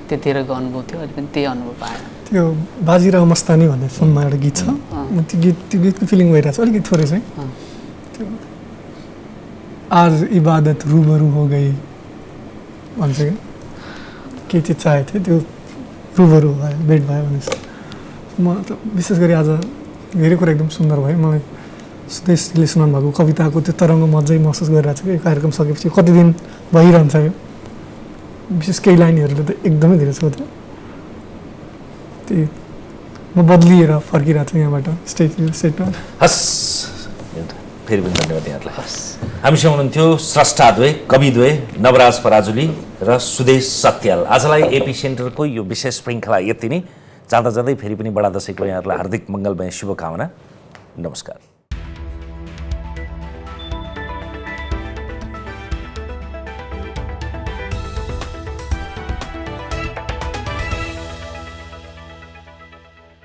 Speaker 3: त्यतिखेरको अनुभव थियो। अहिले पनि त्यही अनुभव पाएँ।
Speaker 2: त्यो बाजीराव मस्तानी भन्ने फिल्ममा एउटा गीत छ, त्यो गीतको फिलिङ भइरहेको छ अलिकति थोरै चाहिँ। त्यो आज इबादत रूबरू हो गई भन्छ क्या, केही चिज चाहेको थियो त्यो रूबरू भयो, भेट भयो भने। म त विशेष गरी आज धेरै कुरा एकदम सुन्दर भयो। मलाई सुदेशले सुनाउनु भएको कविताको त्यो तरङ्ग म अझै महसुस गरिरहेको छु कि यो कार्यक्रम सकेपछि कति दिन भइरहन्छ यो। विशेष केही लाइनहरूले त एकदमै धेरै सोध्यो। त्यही म बदलिएर फर्किरहेको छु यहाँबाट स्टेटमा।
Speaker 1: हस्, फेरि पनि धन्यवाद यहाँहरूलाई। हामीसँग हुनुहुन्थ्यो स्रष्टाद्वय, कविद्वय नवराज पराजुली र सुदेश सत्याल। आजलाई एपी सेन्टरको यो विशेष श्रृङ्खला यति नै। जाँदा जाँदै फेरि पनि बडा दशैंको यहाँहरूलाई हार्दिक मङ्गलमय शुभकामना। नमस्कार।